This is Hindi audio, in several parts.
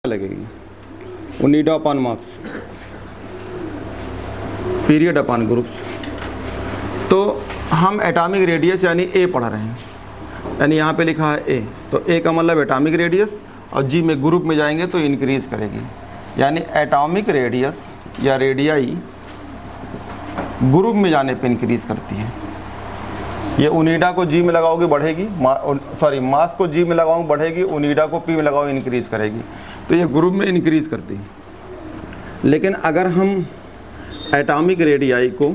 लगेगी, Onida upon marks, period upon groups. तो हम एटॉमिक रेडियस यानी ए पढ़ रहे हैं, यानी यहाँ पे लिखा है ए, तो ए का मतलब एटॉमिक रेडियस, और जी में ग्रुप में जाएंगे तो इंक्रीज़ करेगी, यानी एटॉमिक रेडियस या रेडियाई ग्रुप में जाने पे इंक्रीज़ करती है। ये ओनिडा को जी में लगाओगे बढ़ेगी, मास को जी में लगाओगे बढ़ेगी, ओनिडा को पी में लगाओगे इंक्रीज़ करेगी, तो ये ग्रुप में इंक्रीज़ करती है। लेकिन अगर हम एटॉमिक रेडियाई को,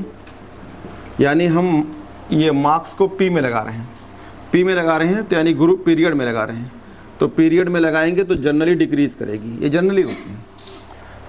यानी हम ये मार्क्स को पी में लगा रहे हैं, पी में लगा रहे हैं तो यानी ग्रुप पीरियड में लगा रहे हैं, तो पीरियड में लगाएंगे तो जनरली डिक्रीज़ करेगी, ये जनरली होती है।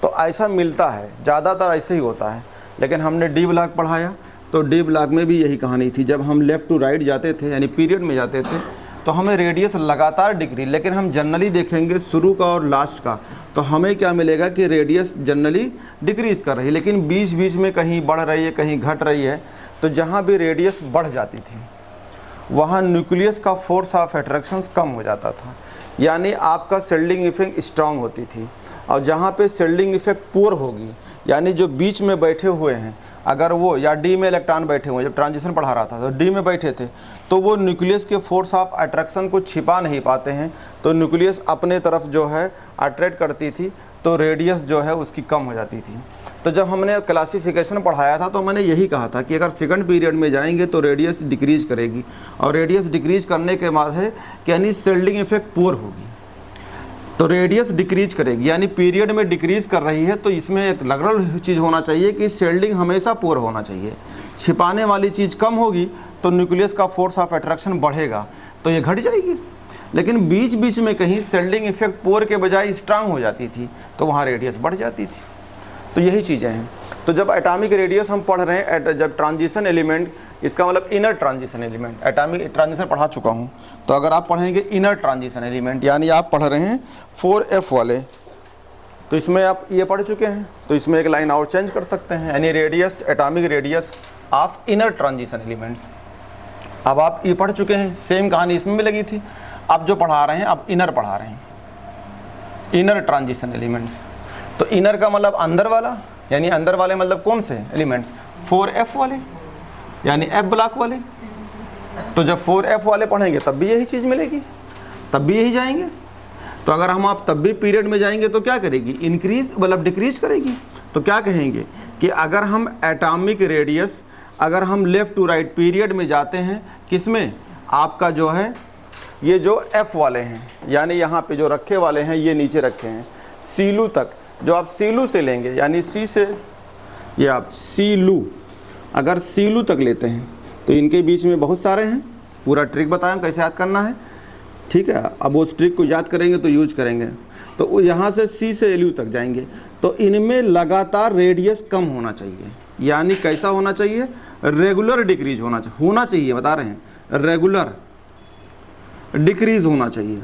तो ऐसा मिलता है, ज़्यादातर ऐसे ही होता है। लेकिन हमने डी ब्लॉक पढ़ाया तो डी ब्लॉक में भी यही कहानी थी। जब हम लेफ़्ट टू राइट जाते थे यानी पीरियड में जाते थे तो हमें रेडियस लगातार डिक्रीज, लेकिन हम जनरली देखेंगे शुरू का और लास्ट का, तो हमें क्या मिलेगा कि रेडियस जनरली डिक्रीज़ कर रही है, लेकिन बीच बीच में कहीं बढ़ रही है कहीं घट रही है। तो जहाँ भी रेडियस बढ़ जाती थी वहाँ न्यूक्लियस का फोर्स ऑफ अट्रैक्शन कम हो जाता था, यानी आपका शेल्डिंग इफेक्ट स्ट्रांग होती थी। और जहाँ पे शेल्डिंग इफेक्ट पुअर होगी, यानी जो बीच में बैठे हुए हैं, अगर वो या डी में इलेक्ट्रॉन बैठे हुए, जब ट्रांजिशन पढ़ा रहा था तो डी में बैठे थे, तो वो न्यूक्लियस के फोर्स ऑफ अट्रैक्शन को छिपा नहीं पाते हैं, तो न्यूक्लियस अपने तरफ जो है अट्रैक्ट करती थी, तो रेडियस जो है उसकी कम हो जाती थी। तो जब हमने क्लासिफिकेशन पढ़ाया था तो मैंने यही कहा था कि अगर सेकंड पीरियड में जाएंगे तो रेडियस डिक्रीज करेगी, और रेडियस डिक्रीज करने के बाद है कि यानी शेल्डिंग इफेक्ट पुअर होगी, तो रेडियस डिक्रीज करेगी, यानी पीरियड में डिक्रीज कर रही है। तो इसमें एक लगरल चीज़ होना चाहिए कि शेल्डिंग हमेशा पुअर होना चाहिए, छिपाने वाली चीज़ कम होगी तो न्यूक्लियस का फोर्स ऑफ अट्रैक्शन बढ़ेगा, तो ये घट जाएगी। लेकिन बीच बीच में कहीं शेल्डिंग इफेक्ट पुअर के बजाय स्ट्रांग हो जाती थी तो वहाँ रेडियस बढ़ जाती थी। तो यही चीज़ें हैं। तो जब एटॉमिक रेडियस हम पढ़ रहे हैं, जब ट्रांजिशन एलिमेंट, इसका मतलब inner transition element, atomic transition पढ़ा चुका हूँ, तो अगर आप पढ़ेंगे इनर ट्रांजिशन एलिमेंट, यानी आप पढ़ रहे हैं 4F वाले, तो इसमें आप ये पढ़ चुके हैं, तो इसमें एक लाइन और चेंज कर सकते हैं, यानी radius, atomic radius of inner transition elements. अब आप ये पढ़ चुके हैं, सेम कहानी इसमें भी लगी थी। अब जो पढ़ा रहे हैं, अब इनर पढ़ा रहे हैं, इनर ट्रांजिशन एलिमेंट्स। तो इनर का मतलब अंदर वाला, यानी अंदर वाले मतलब कौन से एलिमेंट्स, 4F वाले, यानी F ब्लॉक वाले। तो जब 4F वाले पढ़ेंगे तब भी यही चीज़ मिलेगी, तब भी यही जाएंगे। तो अगर हम आप तब भी पीरियड में जाएंगे तो क्या करेगी, इंक्रीज मतलब डिक्रीज करेगी। तो क्या कहेंगे कि अगर हम एटॉमिक रेडियस, अगर हम लेफ़्ट टू राइट पीरियड में जाते हैं, किसमें, आपका जो है ये जो F वाले हैं, यानी यहाँ पे जो रखे वाले हैं ये नीचे रखे हैं, सीलू तक, जो आप सीलू से लेंगे, यानी सी से ये आप सीलू, अगर सीलू तक लेते हैं तो इनके बीच में बहुत सारे हैं, पूरा ट्रिक बताएं कैसे याद करना है, ठीक है। अब उस ट्रिक को याद करेंगे तो यूज करेंगे। तो यहाँ से सी से एलयू तक जाएंगे तो इनमें लगातार रेडियस कम होना चाहिए, यानी कैसा होना चाहिए, रेगुलर डिक्रीज होना चाहिए, बता रहे हैं, रेगुलर डिक्रीज होना चाहिए।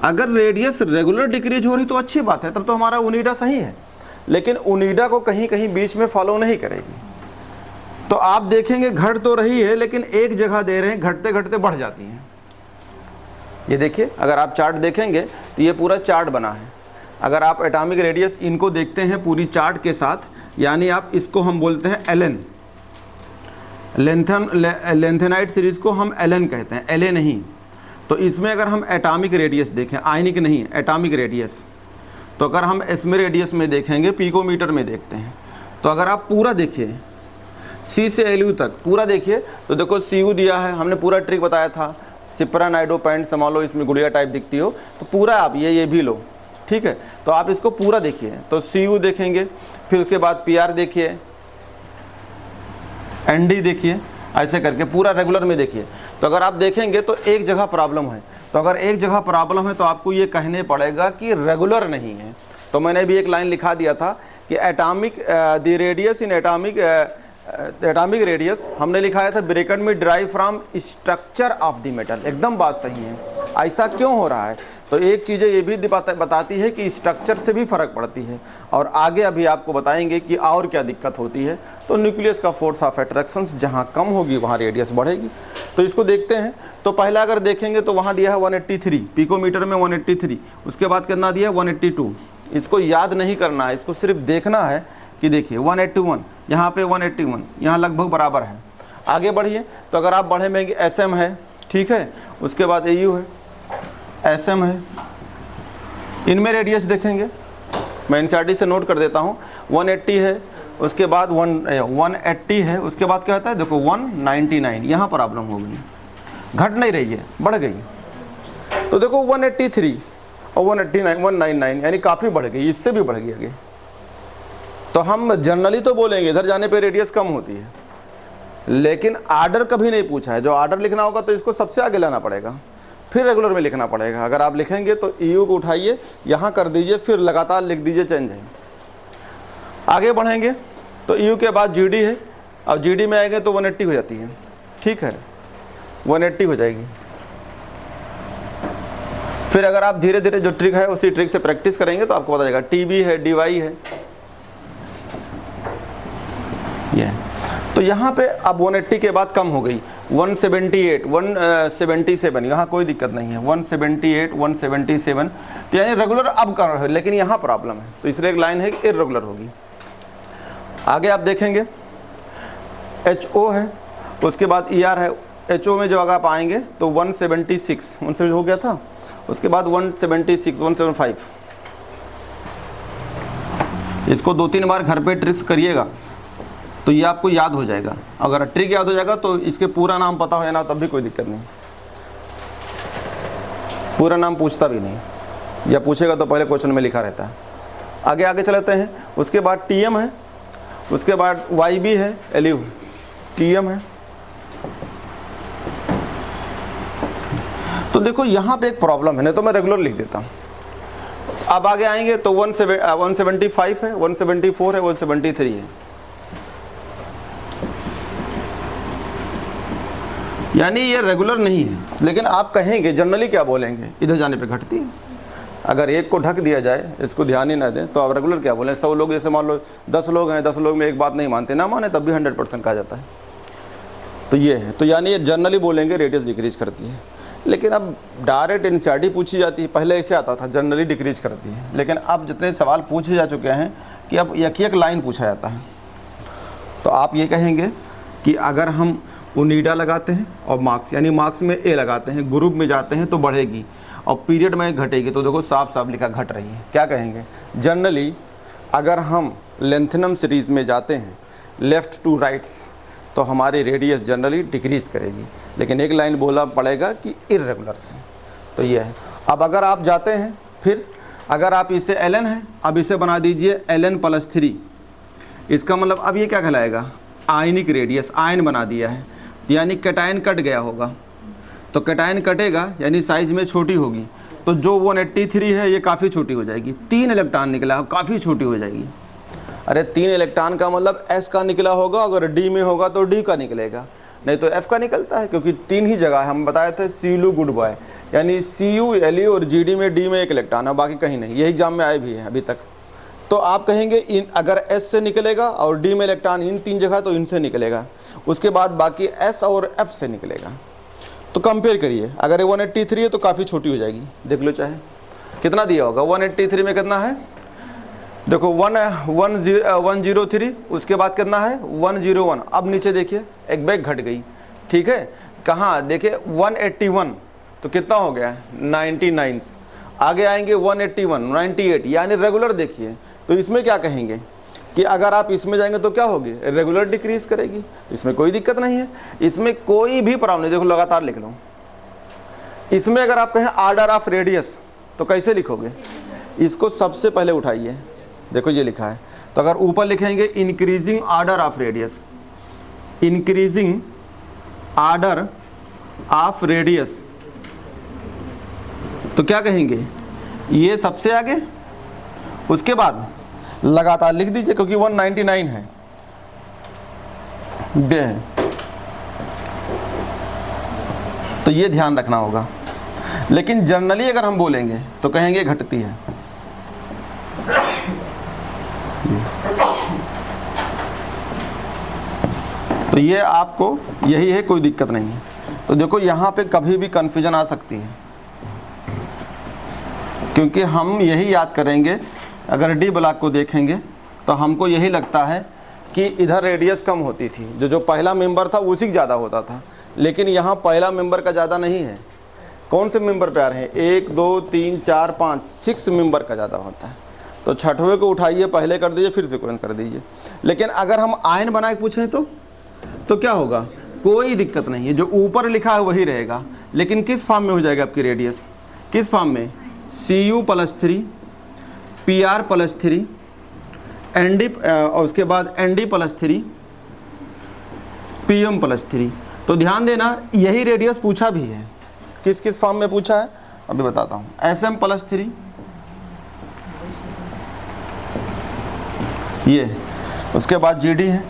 अगर रेडियस रेगुलर डिक्रीज हो रही तो अच्छी बात है, तब तो हमारा ओनिडा सही है। लेकिन ओनिडा को कहीं कहीं बीच में फॉलो नहीं करेगी, तो आप देखेंगे घट तो रही है लेकिन एक जगह दे रहे हैं, घटते घटते बढ़ जाती हैं। ये देखिए, अगर आप चार्ट देखेंगे तो ये पूरा चार्ट बना है। अगर आप एटॉमिक रेडियस इनको देखते हैं पूरी चार्ट के साथ, यानी आप इसको हम बोलते हैं एलन, लेंथेनाइट सीरीज को हम एलन कहते हैं, एले नहीं। तो इसमें अगर हम एटॉमिक रेडियस देखें, आयनिक नहीं, एटॉमिक रेडियस, तो अगर हम इसमें रेडियस में देखेंगे, पिकोमीटर में देखते हैं, तो अगर आप पूरा देखिए सी से एलयू तक पूरा देखिए, तो देखो CU दिया है, हमने पूरा ट्रिक बताया था, सिप्रानाइडो पैंट संभाल लो, इसमें गुड़िया टाइप दिखती हो, तो पूरा आप ये भी लो, ठीक है। तो आप इसको पूरा देखिए, तो CU देखेंगे, फिर उसके बाद PR देखिए, ND देखिए, ऐसे करके पूरा रेगुलर में देखिए। तो अगर आप देखेंगे तो एक जगह प्रॉब्लम है, तो अगर एक जगह प्रॉब्लम है तो आपको ये कहने पड़ेगा कि रेगुलर नहीं है। तो मैंने भी एक लाइन लिखा दिया था कि atomic the radius in atomic radius, हमने लिखाया था ब्रैकेट में, drive from structure of the metal. एकदम बात सही है। ऐसा क्यों हो रहा है, तो एक चीज़ें ये भी बताती है कि स्ट्रक्चर से भी फ़र्क पड़ती है, और आगे अभी आपको बताएंगे कि और क्या दिक्कत होती है। तो न्यूक्लियस का फोर्स ऑफ अट्रैक्शन जहाँ कम होगी वहाँ रेडियस बढ़ेगी। तो इसको देखते हैं। तो पहला अगर देखेंगे तो वहाँ दिया है 183 पिकोमीटर में 183, उसके बाद कितना दिया है 182। इसको याद नहीं करना है, इसको सिर्फ देखना है कि देखिए 181 यहाँ पे 181 यहाँ लगभग बराबर है। आगे बढ़िए तो अगर आप बढ़े में SM है, ठीक है, उसके बाद AU है, SM है, इनमें रेडियस देखेंगे, मैं NCERT से नोट कर देता हूँ। 180 है, उसके बाद 180 है, उसके बाद क्या होता है देखो 199, यहाँ प्रॉब्लम हो गई, घट नहीं रही है, बढ़ गई। तो देखो 183 और 189 199 यानी काफ़ी बढ़ गई, इससे भी बढ़ गई आगे। तो हम जनरली तो बोलेंगे इधर जाने पे रेडियस कम होती है, लेकिन आर्डर कभी नहीं पूछा है। जो आर्डर लिखना होगा तो इसको सबसे आगे लाना पड़ेगा, फिर रेगुलर में लिखना पड़ेगा। अगर आप लिखेंगे तो EU को उठाइए, यहाँ कर दीजिए, फिर लगातार लिख दीजिए, चेंज है। आगे बढ़ेंगे तो EU के बाद GD है, अब GD में आएंगे तो 180 हो जाती है, ठीक है, 180 हो जाएगी। फिर अगर आप धीरे धीरे जो ट्रिक है उसी ट्रिक से प्रैक्टिस करेंगे तो आपको पता चलेगा। TB है, DY है, ये तो यहाँ पे अब 180 के बाद कम हो गई 178 177, यहाँ कोई दिक्कत नहीं है, 178 177, तो यानी रेगुलर अब कर रहे हो, लेकिन यहाँ प्रॉब्लम है, तो इसलिए एक लाइन है कि इर्रेगुलर होगी। आगे आप देखेंगे HO है, उसके बाद ER है। HO में जो अगर आप आएंगे तो 176 हो गया था, उसके बाद 176 175। इसको 2-3 बार घर पे ट्रिक्स करिएगा तो ये आपको याद हो जाएगा। अगर ट्रिक याद हो जाएगा तो इसके पूरा नाम पता हो ना तब भी कोई दिक्कत नहीं, पूरा नाम पूछता भी नहीं, या पूछेगा तो पहले क्वेश्चन में लिखा रहता है। आगे चलते हैं। उसके बाद TM है, उसके बाद YB है, LU, TM है। तो देखो यहाँ पे एक प्रॉब्लम है, नहीं तो मैं रेगुलर लिख देता हूँ। अब आगे आएंगे तो 175 है, 174 है, 173 है, यानी ये रेगुलर नहीं है। लेकिन आप कहेंगे जनरली क्या बोलेंगे, इधर जाने पे घटती है। अगर एक को ढक दिया जाए, इसको ध्यान ही ना दें, तो आप रेगुलर क्या बोलें। 100 लोग जैसे मान लो 10 लोग हैं, 10 लोग में एक बात नहीं मानते, ना माने तब भी 100% कहा जाता है। तो ये है, तो यानी ये जनरली बोलेंगे रेडियस डिक्रीज करती है। लेकिन अब डायरेक्ट NCERT पूछी जाती है, पहले ऐसे आता था जनरली डिक्रीज करती है, लेकिन अब जितने सवाल पूछे जा चुके हैं कि अब एक लाइन पूछा जाता है। तो आप ये कहेंगे कि अगर हम ओनिडा लगाते हैं और मार्क्स यानी मार्क्स में A लगाते हैं, ग्रुप में जाते हैं तो बढ़ेगी और पीरियड में घटेगी, तो देखो साफ साफ लिखा घट रही है। क्या कहेंगे, जनरली अगर हम लेंथनम सीरीज़ में जाते हैं लेफ़्ट टू राइट्स तो हमारी रेडियस जनरली डिक्रीज करेगी, लेकिन एक लाइन बोला पड़ेगा कि इर्रेगुलर से। तो ये है। अब अगर आप जाते हैं, फिर अगर आप इसे ln है, अब इसे बना दीजिए ln+3, इसका मतलब अब ये क्या कहलाएगा, आयनिक रेडियस, आयन बना दिया है, यानी कैटायन कट गया होगा। तो कैटायन कटेगा यानी साइज में छोटी होगी, तो जो 183 है ये काफ़ी छोटी हो जाएगी। 3 इलेक्ट्रॉन निकला, काफ़ी छोटी हो जाएगी। अरे 3 इलेक्ट्रॉन का मतलब S का निकला होगा, अगर D में होगा तो D का निकलेगा, नहीं तो F का निकलता है, क्योंकि 3 ही जगह है। हम बताए थे CU गुड बॉय, यानी CU LU और GD में D में 1 इलेक्ट्रॉन है, बाकी कहीं नहीं। यही एग्जाम में आए भी है अभी तक। तो आप कहेंगे इन अगर S से निकलेगा और D में इलेक्ट्रॉन इन 3 जगह तो इनसे निकलेगा, उसके बाद बाकी S और F से निकलेगा। तो कंपेयर करिए, अगर 183 है तो काफ़ी छोटी हो जाएगी, देख लो चाहे कितना दिया होगा। 183 में कितना है, देखो 103, उसके बाद कितना है 101। अब नीचे देखिए एक बैग घट गई, ठीक है, कहाँ देखिए 181, तो कितना हो गया 99। आगे आएंगे 181 98, यानी रेगुलर देखिए। तो इसमें क्या कहेंगे कि अगर आप इसमें जाएंगे तो क्या होगी, रेगुलर डिक्रीज करेगी, तो इसमें कोई दिक्कत नहीं है, इसमें कोई भी प्रॉब्लम नहीं। देखो लगातार लिख लो। इसमें अगर आप कहें आर्डर ऑफ रेडियस तो कैसे लिखोगे, इसको सबसे पहले उठाइए, देखो ये लिखा है। तो अगर ऊपर लिखेंगे increasing order of radius, increasing order of radius, तो क्या कहेंगे, ये सबसे आगे, उसके बाद लगातार लिख दीजिए, क्योंकि 199 है, बे है। तो ये ध्यान रखना होगा। लेकिन जनरली अगर हम बोलेंगे तो कहेंगे घटती है। तो ये आपको यही है, कोई दिक्कत नहीं है। तो देखो यहाँ पे कभी भी कन्फ्यूजन आ सकती है, क्योंकि हम यही याद करेंगे। अगर डी ब्लॉक को देखेंगे तो हमको यही लगता है कि इधर रेडियस कम होती थी, जो पहला मेंबर था उसी का ज़्यादा होता था, लेकिन यहाँ पहला मेंबर का ज़्यादा नहीं है। कौन से मेंबर पे आ रहे हैं? 1 2 3 4 5 6 मेंबर का ज़्यादा होता है। तो छठवें को उठाइए, पहले कर दीजिए, फिर सिक्वेंस कर दीजिए। लेकिन अगर हम आयन बना के पूछें तो क्या होगा? कोई दिक्कत नहीं है, जो ऊपर लिखा है वही रहेगा, लेकिन किस फॉर्म में हो जाएगा आपकी रेडियस? किस फॉर्म में? Cu+3 Pr+3 Nd और उसके बाद Nd+3 Pm+3। तो ध्यान देना, यही रेडियस पूछा भी है। किस किस फॉर्म में पूछा है अभी बताता हूँ। Sm+3 ये, उसके बाद Gd है।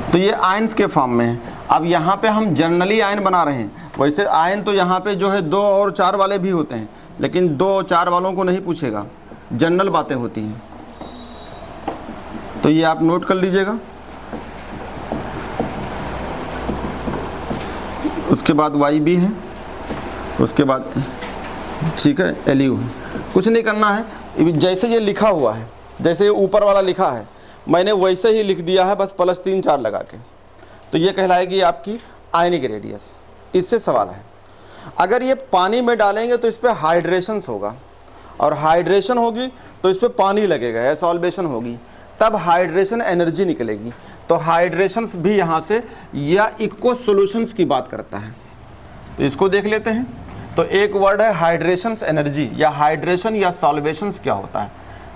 तो ये आयन्स के फॉर्म में है। अब यहाँ पे हम जनरली आयन बना रहे हैं। वैसे आयन तो यहाँ पे जो है 2 और 4 वाले भी होते हैं, लेकिन 2 और 4 वालों को नहीं पूछेगा, जनरल बातें होती हैं। तो ये आप नोट कर लीजिएगा। उसके बाद YB है, उसके बाद ठीक है Lu है। कुछ नहीं करना है, जैसे ये लिखा हुआ है, जैसे ये ऊपर वाला लिखा है, मैंने वैसे ही लिख दिया है, बस +3 4 लगा के। तो ये कहलाएगी आपकी आयनिक रेडियस। इससे सवाल है, अगर ये पानी में डालेंगे तो इस पर हाइड्रेशंस होगा, और हाइड्रेशन होगी तो इस पर पानी लगेगा या सॉल्वेशन होगी, तब हाइड्रेशन एनर्जी निकलेगी। तो हाइड्रेशंस भी यहाँ से या इक्को सॉल्यूशंस की बात करता है। तो इसको देख लेते हैं। तो एक वर्ड है हाइड्रेशंस एनर्जी, या हाइड्रेशन या सॉल्वेशंस क्या होता है?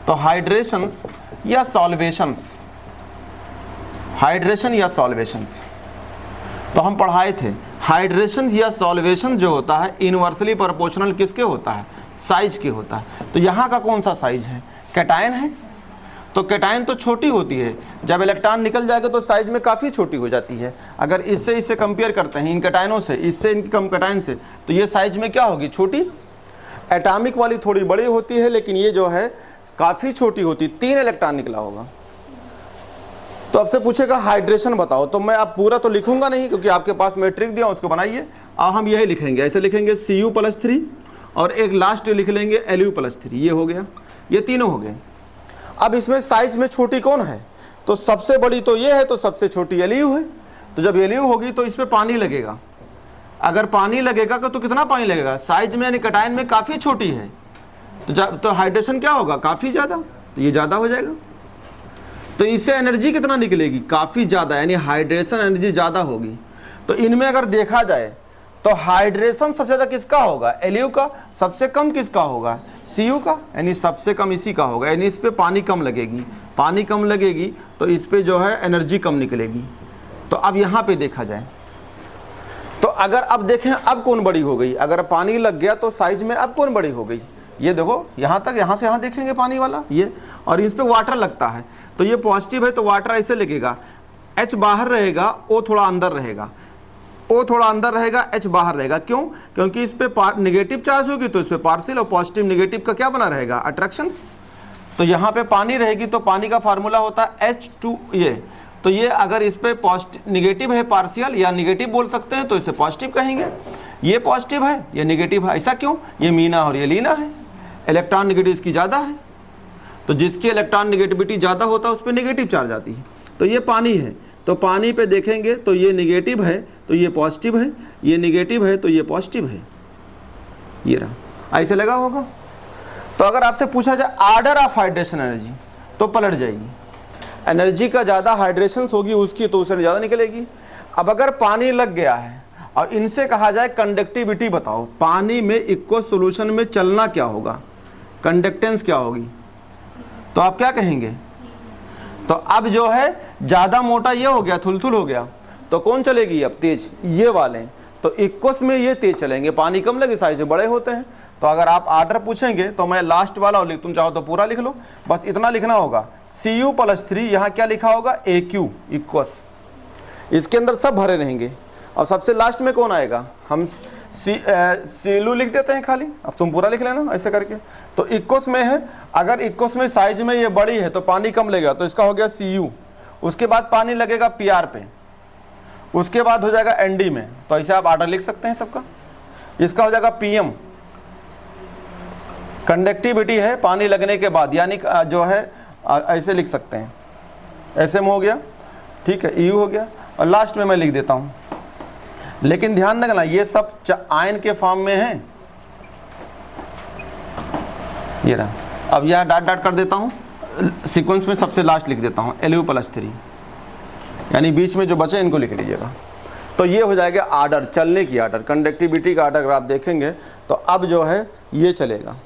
तो हाइड्रेशंस या सॉल्वेशंस, हाइड्रेशन या सॉल्वेशंस तो हम पढ़ाए थे। हाइड्रेशन या सॉल्वेशन जो होता है इनवर्सली प्रोपोर्शनल किसके होता है? साइज के होता है। तो यहाँ का कौन सा साइज है? कैटायन है। तो कैटायन तो छोटी होती है, जब इलेक्ट्रॉन निकल जाएगा तो साइज में काफ़ी छोटी हो जाती है। अगर इससे कंपेयर करते हैं इन कैटायनों से, इससे इनकी कम कैटायन से, तो ये साइज में क्या होगी? छोटी। एटॉमिक वाली थोड़ी बड़ी होती है, लेकिन ये जो है काफ़ी छोटी होती, 3 इलेक्ट्रॉन निकला होगा। तो आपसे पूछेगा हाइड्रेशन बताओ, तो मैं अब पूरा तो लिखूंगा नहीं, क्योंकि आपके पास मैं ट्रिक दिया उसको बनाइए। अब हम यही लिखेंगे, ऐसे लिखेंगे Cu+3 और एक लास्ट लिख लेंगे Lu+3। ये हो गया, ये तीनों हो गए। अब इसमें साइज में छोटी कौन है? तो सबसे बड़ी तो ये है, तो सबसे छोटी Lu है। तो जब Lu होगी तो इसमें पानी लगेगा। अगर पानी लगेगा तो कितना पानी लगेगा? साइज में यानी कैटायन में काफ़ी छोटी है, तो हाइड्रेशन क्या होगा? काफ़ी ज़्यादा। तो ये ज़्यादा हो जाएगा। तो इससे एनर्जी कितना निकलेगी? काफ़ी ज़्यादा, यानी हाइड्रेशन एनर्जी ज़्यादा होगी। तो इनमें अगर देखा जाए तो हाइड्रेशन सबसे ज़्यादा किसका होगा? Lu का। सबसे कम किसका होगा? Cu का, यानी सबसे कम इसी का होगा। यानी इस पर पानी कम लगेगी, पानी कम लगेगी तो इस पर जो है एनर्जी कम निकलेगी। तो अब यहाँ पे देखा जाए तो अगर अब देखें अब कौन बड़ी हो गई? अगर पानी लग गया तो साइज में अब कौन बड़ी हो गई? ये देखो यहाँ तक, यहाँ से यहाँ देखेंगे पानी वाला ये, और इस पर वाटर लगता है तो ये पॉजिटिव है, तो वाटर ऐसे लगेगा, H बाहर रहेगा, O थोड़ा अंदर रहेगा, O थोड़ा अंदर रहेगा, H बाहर रहेगा। क्यों? क्योंकि इस पर नेगेटिव चार्ज होगी तो इस पर पार्शियल, और पॉजिटिव नेगेटिव का क्या बना रहेगा? अट्रैक्शंस। तो यहाँ पे पानी रहेगी तो पानी का फार्मूला होता है H2 ये। तो ये अगर इस पर पॉजिटिव नेगेटिव है पार्शियल, या नेगेटिव बोल सकते हैं, तो इसे पॉजिटिव कहेंगे। ये पॉजिटिव है, ये नेगेटिव है। ऐसा क्यों? ये मीना और ये लीना है, इलेक्ट्रॉन नेगेटिव इसकी ज़्यादा है, तो जिसकी इलेक्ट्रॉन नेगेटिविटी ज़्यादा होता है उस पर नेगेटिव चार्ज आती है। तो ये पानी है, तो पानी पे देखेंगे तो ये नेगेटिव है तो ये पॉजिटिव है, ये नेगेटिव है तो ये पॉजिटिव है। ये रहा, ऐसे लगा होगा। तो अगर आपसे पूछा जाए ऑर्डर ऑफ हाइड्रेशन एनर्जी, तो पलट जाएगी। एनर्जी का ज़्यादा हाइड्रेशन होगी उसकी, तो उससे ज़्यादा निकलेगी। अब अगर पानी लग गया है और इनसे कहा जाए कंडक्टिविटी बताओ, पानी में इक्वस सॉल्यूशन में चलना क्या होगा? कंडक्टेंस क्या होगी? तो आप क्या कहेंगे? तो अब जो है ज़्यादा मोटा ये हो गया, थुलथुल हो गया, तो कौन चलेगी अब? तेज, ये वाले। तो इक्वस में ये तेज चलेंगे, पानी कम लगे, साइज बड़े होते हैं। तो अगर आप आर्डर पूछेंगे तो मैं लास्ट वाला और तुम चाहो तो पूरा लिख लो, बस इतना लिखना होगा Cu+3, यहाँ क्या लिखा होगा? Aq equals. इसके अंदर सब भरे रहेंगे। और सबसे लास्ट में कौन आएगा? हम सीलू लिख देते हैं खाली, अब तुम पूरा लिख लेना ऐसे करके। तो इक्वस में है, अगर इक्वस में साइज में ये बड़ी है तो पानी कम लेगा, तो इसका हो गया Cu। उसके बाद पानी लगेगा Pr पे, उसके बाद हो जाएगा Nd में, तो ऐसे आप ऑर्डर लिख सकते हैं सबका। इसका हो जाएगा Pm, कंडक्टिविटी है पानी लगने के बाद, यानी जो है ऐसे लिख सकते हैं, ऐसे में हो गया, ठीक है, EU हो गया। और लास्ट में मैं लिख देता हूँ, लेकिन ध्यान रखना ये सब आयन के फॉर्म में है। ये रहा, अब यह डॉट डॉट कर देता हूँ, सीक्वेंस में सबसे लास्ट लिख देता हूँ Lu+3, यानी बीच में जो बचे इनको लिख लीजिएगा। तो ये हो जाएगा आर्डर, चलने की आर्डर, कंडक्टिविटी का आर्डर। अगर आप देखेंगे तो अब जो है ये चलेगा,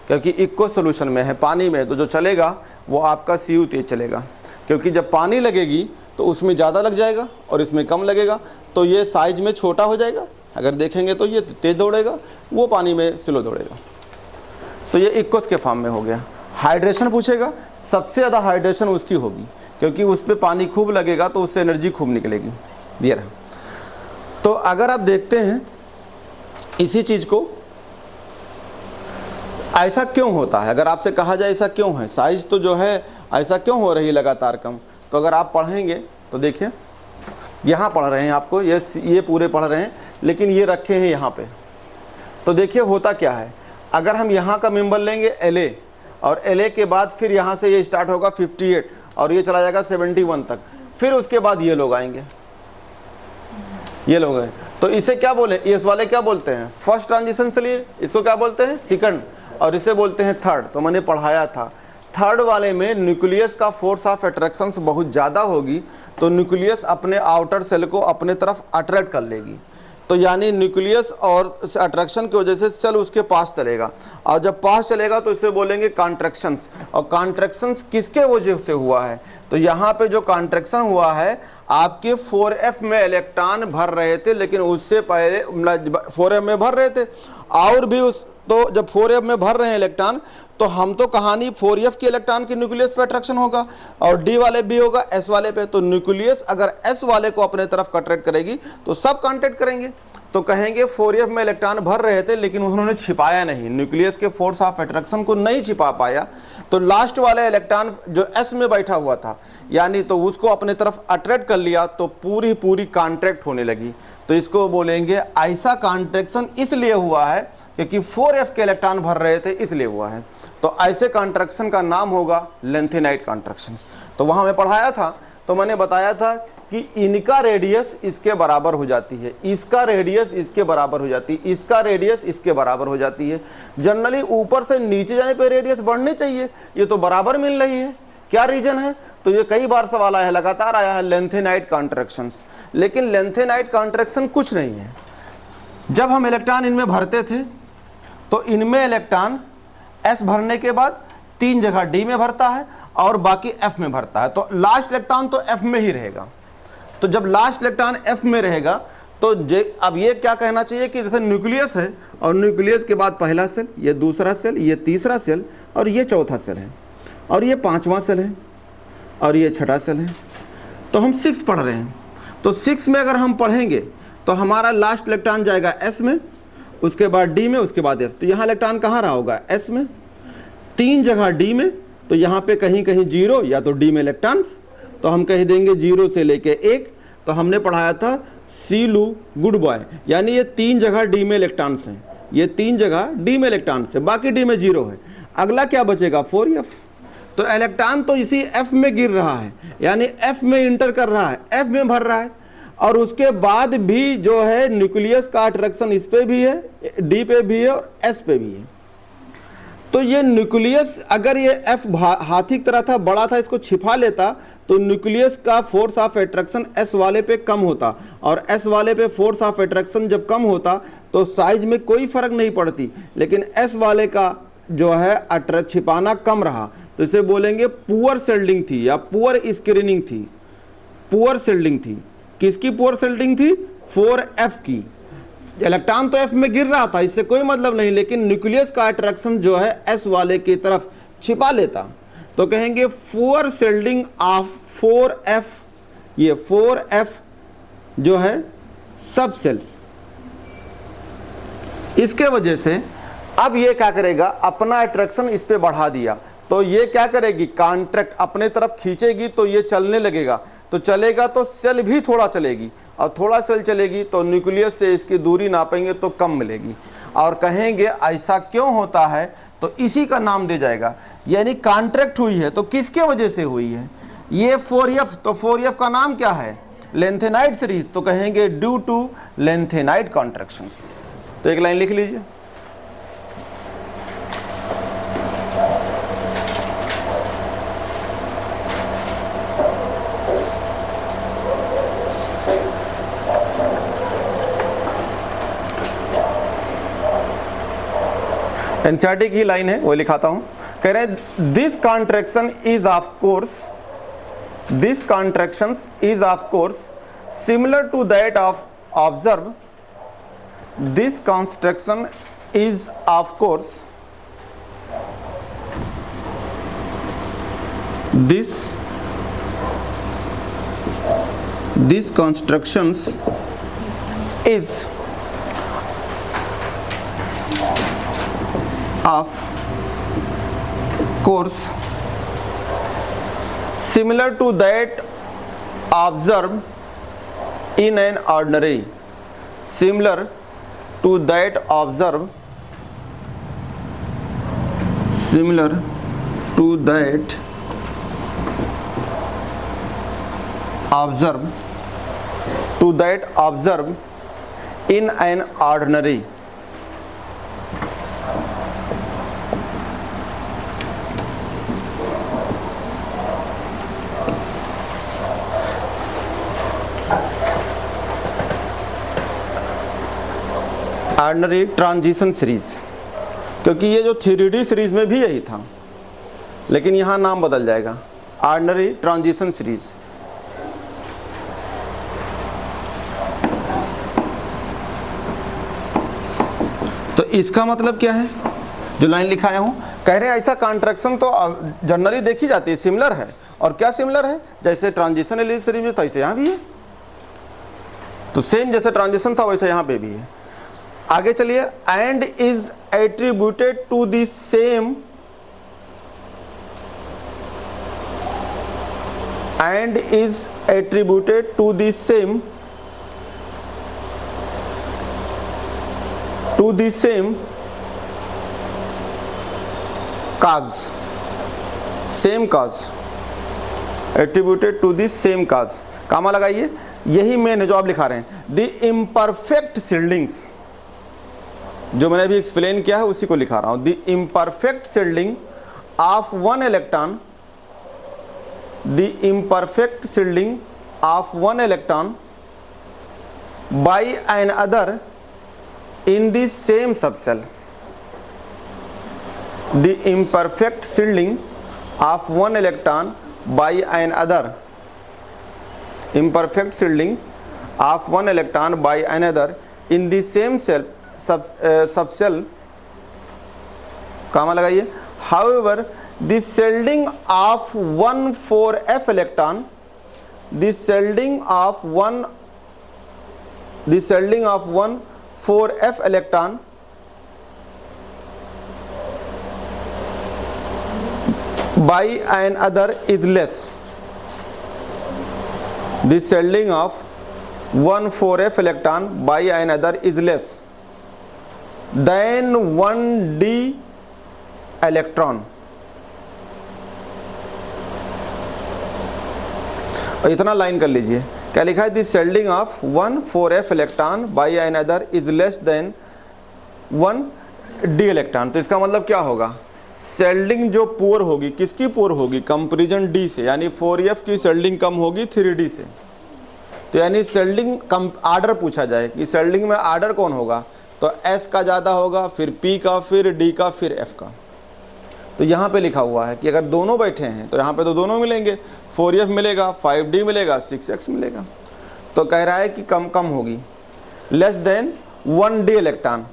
क्योंकि इक्को सोल्यूशन में है, पानी में, तो जो चलेगा वो आपका Cu तेज चलेगा, क्योंकि जब पानी लगेगी तो उसमें ज़्यादा लग जाएगा और इसमें कम लगेगा, तो ये साइज में छोटा हो जाएगा। अगर देखेंगे तो ये तेज दौड़ेगा, वो पानी में स्लो दौड़ेगा। तो ये इक्वस के फॉर्म में हो गया। हाइड्रेशन पूछेगा, सबसे ज़्यादा हाइड्रेशन उसकी होगी, क्योंकि उस पर पानी खूब लगेगा तो उससे एनर्जी खूब निकलेगी। ये रहा। तो अगर आप देखते हैं इसी चीज़ को, ऐसा क्यों होता है, अगर आपसे कहा जाए ऐसा क्यों है, साइज तो जो है ऐसा क्यों हो रही है लगातार कम, तो अगर आप पढ़ेंगे तो देखिए, यहाँ पढ़ रहे हैं आपको, ये पूरे पढ़ रहे हैं, लेकिन ये रखे हैं यहाँ पे। तो देखिए होता क्या है, अगर हम यहाँ का मेंबर लेंगे La, और La के बाद फिर यहाँ से ये स्टार्ट होगा 58 और ये चला जाएगा 71 तक, फिर उसके बाद ये लोग आएंगे, ये लोग हैं। तो इसे क्या बोले, इस वाले क्या बोलते हैं, फर्स्ट ट्रांजिशन से लिए, इसको क्या बोलते हैं, सेकंड, और इसे बोलते हैं थर्ड। तो मैंने पढ़ाया था, थर्ड वाले में न्यूक्लियस का फोर्स ऑफ अट्रैक्शन बहुत ज़्यादा होगी, तो न्यूक्लियस अपने आउटर सेल को अपने तरफ अट्रैक्ट कर लेगी। तो यानी न्यूक्लियस और अट्रैक्शन की वजह से सेल उसके पास चलेगा, और जब पास चलेगा तो इसे बोलेंगे कॉन्ट्रैक्शंस। और कॉन्ट्रैक्शंस किसके वजह से हुआ है, तो यहाँ पे जो कॉन्ट्रैक्शन हुआ है, आपके 4f में इलेक्ट्रॉन भर रहे थे, लेकिन उससे पहले 4f में भर रहे थे, और भी उस, तो जब 4f में भर रहे हैं इलेक्ट्रॉन, तो हम तो कहानी 4f के इलेक्ट्रॉन के न्यूक्लियस पे अट्रैक्शन होगा, और D वाले भी होगा S वाले पे। तो न्यूक्लियस अगर S वाले को अपने तरफ अट्रैक्ट करेगी तो सब कांटेक्ट करेंगे। तो कहेंगे 4f में इलेक्ट्रॉन भर रहे थे, लेकिन उन्होंने छिपाया नहीं, न्यूक्लियस के फोर्स ऑफ अट्रैक्शन को नहीं छिपा पाया, तो लास्ट वाला इलेक्ट्रॉन जो S में बैठा हुआ था, यानी तो उसको अपने तरफ अट्रैक्ट कर लिया, तो पूरी कॉन्ट्रैक्ट होने लगी। तो इसको बोलेंगे ऐसा कॉन्ट्रैक्शन इसलिए हुआ है क्योंकि 4f के इलेक्ट्रॉन भर रहे थे, इसलिए हुआ है। तो ऐसे कॉन्ट्रैक्शन का नाम होगा लेंथेनाइट कॉन्ट्रैक्शन। तो वहाँ मैं पढ़ाया था, तो मैंने बताया था कि इनका रेडियस इसके बराबर हो जाती है, इसका रेडियस इसके बराबर हो जाती है, इसका रेडियस इसके बराबर हो जाती है। जनरली ऊपर से नीचे जाने पे रेडियस बढ़नी चाहिए, ये तो बराबर मिल रही है। क्या रीजन है, तो ये कई बार सवाल आया है, लगातार आया है, लेंथेनाइट कॉन्ट्रैक्शंस। लेकिन लेंथेनाइट कॉन्ट्रैक्शन कुछ नहीं है। जब हम इलेक्ट्रॉन इनमें भरते थे तो इनमें इलेक्ट्रॉन S भरने के बाद 3 जगह D में भरता है और बाकी F में भरता है, तो लास्ट इलेक्ट्रॉन तो F में ही रहेगा। तो जब लास्ट इलेक्ट्रॉन F में रहेगा तो अब ये क्या कहना चाहिए कि जैसे न्यूक्लियस है, और न्यूक्लियस के बाद पहला सेल, ये दूसरा सेल, ये तीसरा सेल, और ये चौथा सेल है, और ये 5वां सेल है, और ये 6ठा सेल है। तो हम 6 पढ़ रहे हैं, तो 6 में अगर हम पढ़ेंगे तो हमारा लास्ट इलेक्ट्रॉन जाएगा S में, उसके बाद D में, उसके बाद F। तो यहाँ इलेक्ट्रॉन कहाँ रहा होगा, S में। 3 जगह D में, तो यहाँ पे कहीं कहीं 0 या तो D में इलेक्ट्रॉन्स, तो हम कह देंगे 0 से लेके 1। तो हमने पढ़ाया था सीलू गुड बॉय, यानी ये 3 जगह D में इलेक्ट्रॉन्स हैं, ये 3 जगह D में इलेक्ट्रॉन्स है, बाकी D में 0 है। अगला क्या बचेगा, 4f। तो इलेक्ट्रॉन तो इसी F में गिर रहा है, यानी F में इंटर कर रहा है, F में भर रहा है, और उसके बाद भी जो है न्यूक्लियस का अट्रैक्शन इस पे भी है, D पे भी है और S पे भी है। तो ये न्यूक्लियस अगर ये F हाथी की तरह था, बड़ा था, इसको छिपा लेता, तो न्यूक्लियस का फोर्स ऑफ अट्रैक्शन S वाले पे कम होता, और S वाले पे फोर्स ऑफ अट्रैक्शन जब कम होता तो साइज में कोई फर्क नहीं पड़ती, लेकिन S वाले का जो है छिपाना कम रहा, तो इसे बोलेंगे पुअर सेल्डिंग थी या पुअर स्क्रीनिंग थी। पुअर सेल्डिंग थी, किसकी पुअर सेल्डिंग थी, 4f की। इलेक्ट्रॉन तो F में गिर रहा था, इससे कोई मतलब नहीं, लेकिन न्यूक्लियस का अट्रैक्शन जो है S वाले की तरफ छिपा लेता। तो कहेंगे पुअर सेल्डिंग ऑफ 4f, ये 4f जो है सब सेल्स, इसके वजह से अब ये क्या करेगा, अपना अट्रैक्शन इस पे बढ़ा दिया, तो ये क्या करेगी, कॉन्ट्रैक्ट अपने तरफ खींचेगी तो ये चलने लगेगा, तो चलेगा तो सेल भी थोड़ा चलेगी, और थोड़ा सेल चलेगी तो न्यूक्लियस से इसकी दूरी नापेंगे तो कम मिलेगी, और कहेंगे ऐसा क्यों होता है, तो इसी का नाम दे जाएगा, यानी कॉन्ट्रैक्ट हुई है तो किसके वजह से हुई है, ये 4F, तो 4F का नाम क्या है, लेंथेनाइड सीरीज, तो कहेंगे ड्यू टू लेंथेनाइड कॉन्ट्रैक्शंस। तो एक लाइन लिख लीजिए, एनसीईआरटी की लाइन है वो लिखाता हूं, कह रहे हैं this contraction is of course, this contractions is of course similar to that of observe, this contraction is of course, this contractions is of course similar to that observed in an ordinary, similar to that observed, similar to that observed, to that observed in an ordinary, ordinary transition series, क्योंकि ये जो 3D सीरीज में भी यही था, लेकिन यहाँ नाम बदल जाएगा, ऑर्डिनरी ट्रांजिशन सीरीज। तो इसका मतलब क्या है, जो लाइन लिखाया हूँ, कह रहे हैं ऐसा कॉन्ट्रैक्शन तो जनरली देखी जाती है, सिमिलर है, और क्या सिमिलर है, जैसे ट्रांजिशन एलिज सीरीज में था ऐसे यहाँ भी है, तो सेम जैसे ट्रांजिशन था वैसे यहाँ पे भी है। आगे चलिए, and is attributed to the same, and is attributed to the same, to the same cause, same cause, attributed to the same cause, comma लगाइए, यही मेन है जो आप लिखा रहे हैं, द इम्परफेक्ट शील्डिंग्स, जो मैंने अभी एक्सप्लेन किया है उसी को लिखा रहा हूं, the imperfect shielding of one electron, the imperfect shielding of one electron by another in the same subshell, the imperfect shielding of one electron by another, imperfect shielding of one electron by another in the same cell subcell, कामा लगाइए, however the shielding of one 4f electron, the shielding of one 4f electron by an other is less, the shielding of one 4f electron by another is less than 1d electron। और इतना लाइन कर लीजिए, क्या लिखा है, the shielding of one 4f electron by another is less than 1d electron। तो इसका मतलब क्या होगा, शेल्डिंग जो पुअर होगी, किसकी पुअर होगी, कंपैरिजन डी से, यानी 4f की शेल्डिंग कम होगी 3d से। तो यानी शेल्डिंग कम, आर्डर पूछा जाए कि शेल्डिंग में आर्डर कौन होगा, तो s का ज़्यादा होगा, फिर p का, फिर d का, फिर f का। तो यहाँ पे लिखा हुआ है कि अगर दोनों बैठे हैं तो यहाँ पे तो दोनों मिलेंगे, 4f मिलेगा, 5d मिलेगा, 6x मिलेगा। तो कह रहा है कि कम कम होगी, less than 1d electron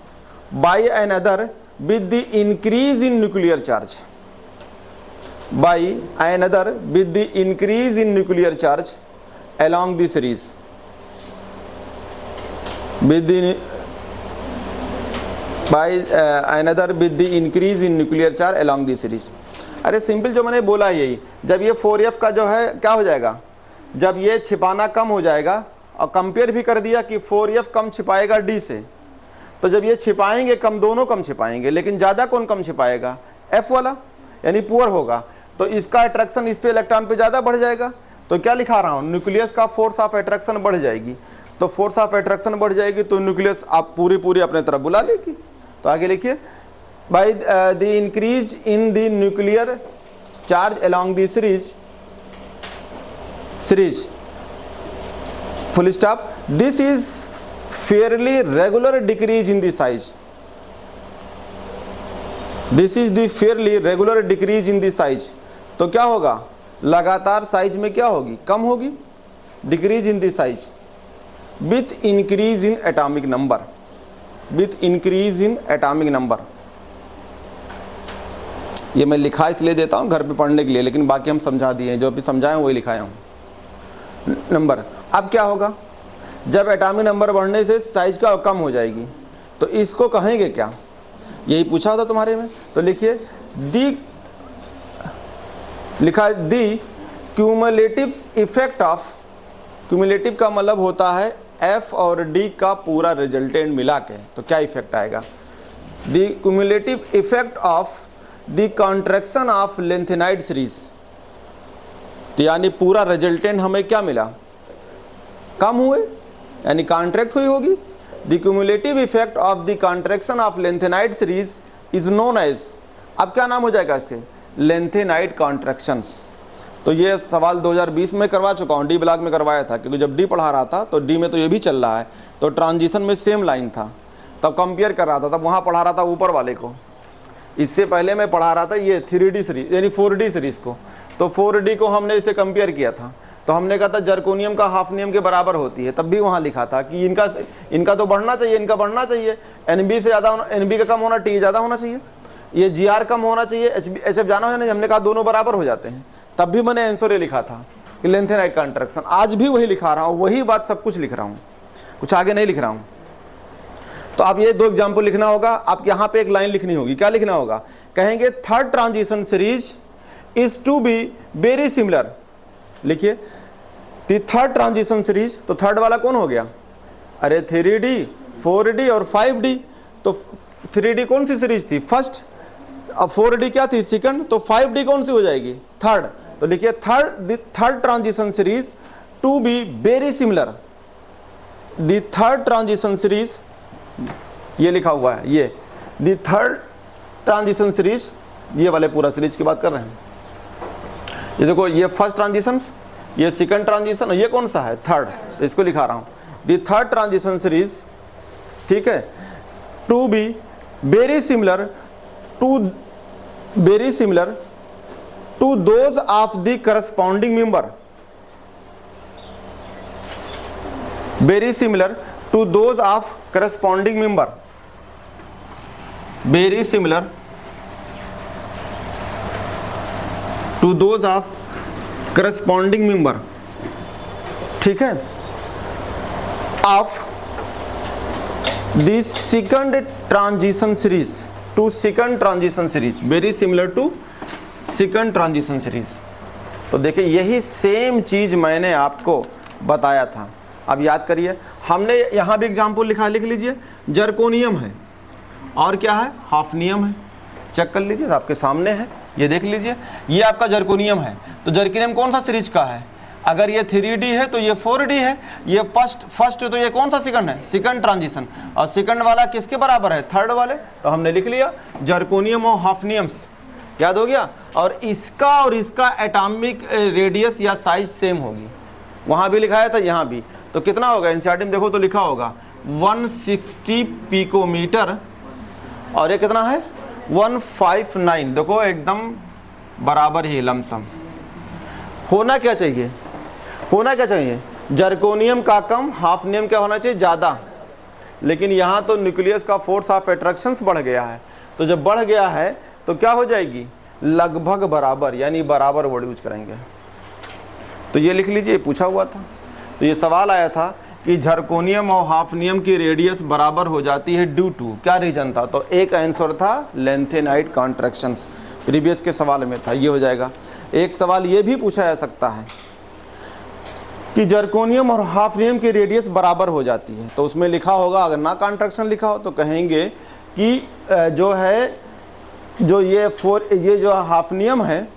by another with the increase in nuclear charge, by another with the increase in nuclear charge along the series, with the by another with the increase in nuclear charge along the series. अरे सिंपल जो मैंने बोला यही, जब ये 4F का जो है क्या हो जाएगा, जब ये छिपाना कम हो जाएगा, और कंपेयर भी कर दिया कि 4F कम छिपाएगा D से, तो जब ये छिपाएंगे कम, दोनों कम छिपाएंगे, लेकिन ज़्यादा कौन कम छिपाएगा, F वाला, यानी पुअर होगा, तो इसका अट्रैक्शन इस पे इलेक्ट्रॉन पे ज़्यादा बढ़ जाएगा। तो क्या लिखा रहा हूँ, न्यूक्लियस का फोर्स ऑफ अट्रैक्शन बढ़ जाएगी, तो फोर्स ऑफ अट्रैक्शन बढ़ जाएगी तो न्यूक्लियस आप पूरी अपने तरफ बुला लेगी। तो आगे लिखिए, by the increase in the nuclear charge along the series full stop, this is fairly regular decrease in the size, this is the Fairlie regular decrease in the size. तो क्या होगा, लगातार साइज में क्या होगी, कम होगी, decrease in the size with increase in atomic number, with increase in atomic number. ये मैं लिखा इसलिए देता हूँ घर पे पढ़ने के लिए, लेकिन बाकी हम समझा दिए हैं, जो भी समझाएं वही लिखाया हूँ। नंबर, अब क्या होगा, जब एटॉमिक नंबर बढ़ने से साइज का कम हो जाएगी, तो इसको कहेंगे क्या, यही पूछा था तुम्हारे में। तो लिखिए दी, लिखा है दी क्यूमुलेटिव इफेक्ट ऑफ, क्यूमुलेटिव का मतलब होता है F और D का पूरा रिजल्टेंट मिला के, तो क्या इफेक्ट आएगा, the cumulative effect of the contraction of lanthanide series. तो यानी पूरा रिजल्टेंट हमें क्या मिला, कम हुए, यानी कॉन्ट्रैक्ट हुई होगी। The cumulative effect of the contraction of lanthanide series is known as, अब क्या नाम हो जाएगा इसके, लेंथेनाइड कॉन्ट्रैक्शंस। तो ये सवाल 2020 में करवा चुका हूँ, डी ब्लॉक में करवाया था, क्योंकि जब डी पढ़ा रहा था तो डी में तो ये भी चल रहा है, तो ट्रांजिशन में सेम लाइन था, तब कंपेयर कर रहा था, तब वहाँ पढ़ा रहा था ऊपर वाले को। इससे पहले मैं पढ़ा रहा था ये 3D सीरीज यानी 4D सीरीज को, तो 4D को हमने इसे कंपेयर किया था, तो हमने कहा था जर्कोनियम का हाफ नियम के बराबर होती है, तब भी वहाँ लिखा था कि इनका तो बढ़ना चाहिए, इनका बढ़ना चाहिए, NB से ज़्यादा होना, NB का कम होना, T ज़्यादा होना चाहिए, ये GR कम होना चाहिए, HF जाना है ना, हमने कहा दोनों बराबर हो जाते हैं, तब भी मैंने आंसर ये लिखा था कि लेंथेनाइड कॉन्ट्रैक्शन। आज भी वही लिखा रहा हूँ, वही बात सब कुछ लिख रहा हूँ, कुछ आगे नहीं लिख रहा हूँ। तो अब ये 2 एग्जाम्पल लिखना होगा, आप यहाँ पे एक लाइन लिखनी होगी, क्या लिखना होगा, कहेंगे third transition series is to be very similar. लिखिए द थर्ड ट्रांजिशन सीरीज, तो थर्ड वाला कौन हो गया, अरे 3D 4D और 5D, तो 3D कौन सी सीरीज थी, फर्स्ट, अब 4D क्या थी, सेकंड, तो 5D कौन सी हो जाएगी, थर्ड। तो लिखिए third transition series to be very similar, the third transition series, ये लिखा हुआ है, ये द थर्ड ट्रांजिशन सीरीज, ये वाले पूरा सीरीज की बात कर रहे हैं। ये देखो, ये फर्स्ट ट्रांजिशन, ये सेकंड ट्रांजिशन, ये कौन सा है, थर्ड, तो इसको लिखा रहा हूँ, द थर्ड ट्रांजिशन सीरीज, ठीक है, to be very similar to those of the corresponding member, very similar to those of corresponding member, very similar to those of corresponding member, ठीक है, of the second transition series, to second transition series, very similar to second transition series. तो देखिए यही सेम चीज मैंने आपको बताया था। अब याद करिए, हमने यहाँ भी एग्जाम्पल लिखा है, लिख लीजिए, जर्कोनियम है और क्या है, हाफनियम है, चेक कर लीजिए, आपके सामने है, ये देख लीजिए, ये आपका जर्कोनियम है, तो जर्कोनियम कौन सा सीरीज का है, अगर ये 3D है तो ये 4D है, ये फर्स्ट है तो ये कौन सा सेकंड है, सेकंड ट्रांजिशन, और सेकंड वाला किसके बराबर है, थर्ड वाले, तो हमने लिख लिया जर्कोनियम और हाफनियम्स, याद हो गया। और इसका एटॉमिक रेडियस या साइज सेम होगी, वहाँ भी लिखाया था, यहाँ भी, तो कितना होगा, एनसीईआरटी में देखो तो लिखा होगा 160 पिकोमीटर, और ये कितना है 159, देखो एकदम बराबर ही लमसम। होना क्या चाहिए, होना क्या चाहिए, जर्कोनियम का कम, हाफनियम क्या होना चाहिए, ज़्यादा, लेकिन यहाँ तो न्यूक्लियस का फोर्स ऑफ अट्रैक्शंस बढ़ गया है, तो जब बढ़ गया है तो क्या हो जाएगी, लगभग बराबर, यानी बराबर वर्ड यूज करेंगे। तो ये लिख लीजिए, पूछा हुआ था, तो ये सवाल आया था कि झरकोनियम और हाफनियम की रेडियस बराबर हो जाती है ड्यू टू, क्या रीजन था? तो एक आंसर था लेंथेनाइट कॉन्ट्रैक्शंस, प्रीवियस के सवाल में था, ये हो जाएगा। एक सवाल ये भी पूछा जा सकता है कि जर्कोनियम और हाफनियम की रेडियस बराबर हो जाती है, तो उसमें लिखा होगा, अगर ना कॉन्ट्रैक्शन लिखा हो तो कहेंगे कि ये जो हाफनियम है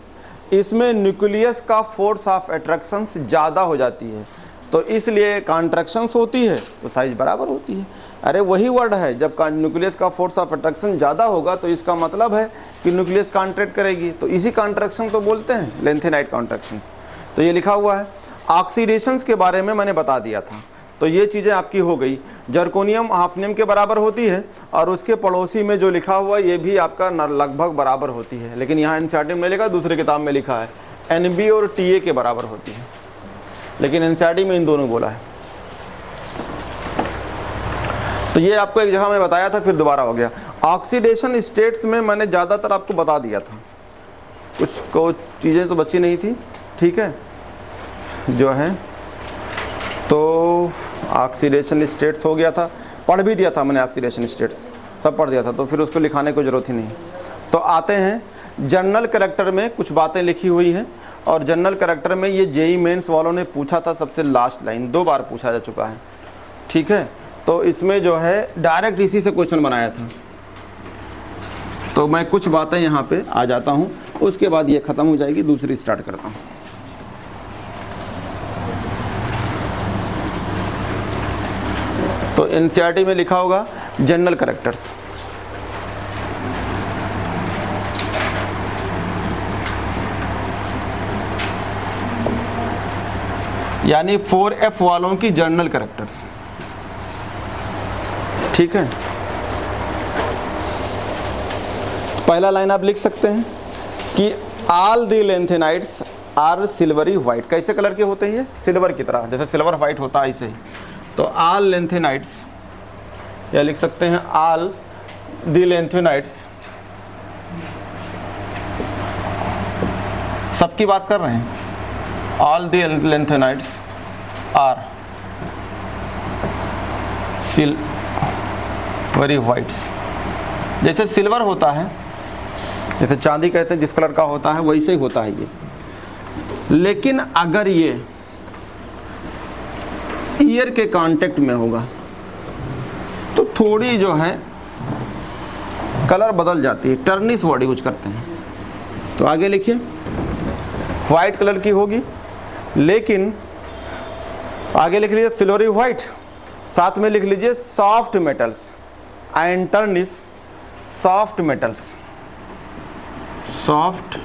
इसमें न्यूक्लियस का फोर्स ऑफ अट्रैक्शन ज़्यादा हो जाती है, तो इसलिए कॉन्ट्रैक्शंस होती है तो साइज बराबर होती है। अरे वही वर्ड है, जब न्यूक्लियस का फोर्स ऑफ अट्रैक्शन ज़्यादा होगा तो इसका मतलब है कि न्यूक्लियस कॉन्ट्रैक्ट करेगी, तो इसी कॉन्ट्रैक्शन तो बोलते हैं लेंथेनाइट कॉन्ट्रैक्शंस। तो ये लिखा हुआ है। ऑक्सीडेशंस के बारे में मैंने बता दिया था, तो ये चीज़ें आपकी हो गई। जर्कोनियम हाफनियम के बराबर होती है और उसके पड़ोसी में जो लिखा हुआ है ये भी आपका लगभग बराबर होती है, लेकिन यहाँ एनसीईआरटी में लिखा, दूसरे किताब में लिखा है एनबी और टीए के बराबर होती है, लेकिन एनसीईआरटी में इन दोनों बोला है। तो ये आपको एक जगह मैं बताया था, फिर दोबारा हो गया। ऑक्सीडेशन स्टेट्स में मैंने ज़्यादातर आपको बता दिया था, कुछ चीज़ें तो बची नहीं थी, ठीक है, जो है तो ऑक्सीडेशन स्टेट्स हो गया था, पढ़ भी दिया था मैंने, ऑक्सीडेशन स्टेट्स सब पढ़ दिया था, तो फिर उसको लिखाने की ज़रूरत ही नहीं। तो आते हैं जनरल कैरेक्टर में, कुछ बातें लिखी हुई हैं, और जनरल कैरेक्टर में ये जेई मेंस वालों ने पूछा था सबसे लास्ट लाइन, 2 बार पूछा जा चुका है, ठीक है। तो इसमें जो है डायरेक्ट इसी से क्वेश्चन बनाया था, तो मैं कुछ बातें यहाँ पे आ जाता हूँ, उसके बाद ये ख़त्म हो जाएगी, दूसरी स्टार्ट करता हूँ। तो एनसीईआरटी में लिखा होगा जनरल कैरेक्टर्स, यानी 4F वालों की जनरल कैरेक्टर्स, ठीक है। पहला लाइन आप लिख सकते हैं कि all the lanthanides are silvery white. कैसे कलर के होते हैं ये? सिल्वर की तरह, जैसे सिल्वर वाइट होता है ऐसे ही। तो ऑल लेंथेनाइट्स, या लिख सकते हैं ऑल द लेंथेनाइट्स, सबकी बात कर रहे हैं, all the lanthanides are silvery whites. जैसे सिल्वर होता है, जैसे चांदी कहते हैं जिस कलर का होता है वैसे ही होता है ये, लेकिन अगर ये ईयर के कांटेक्ट में होगा तो थोड़ी जो है कलर बदल जाती है, टर्निश वर्ड यूज करते हैं। तो आगे लिखिए, वाइट कलर की होगी, लेकिन आगे लिख लीजिए सिल्वरी वाइट, साथ में लिख लीजिए soft metals and tarnish, soft metals, soft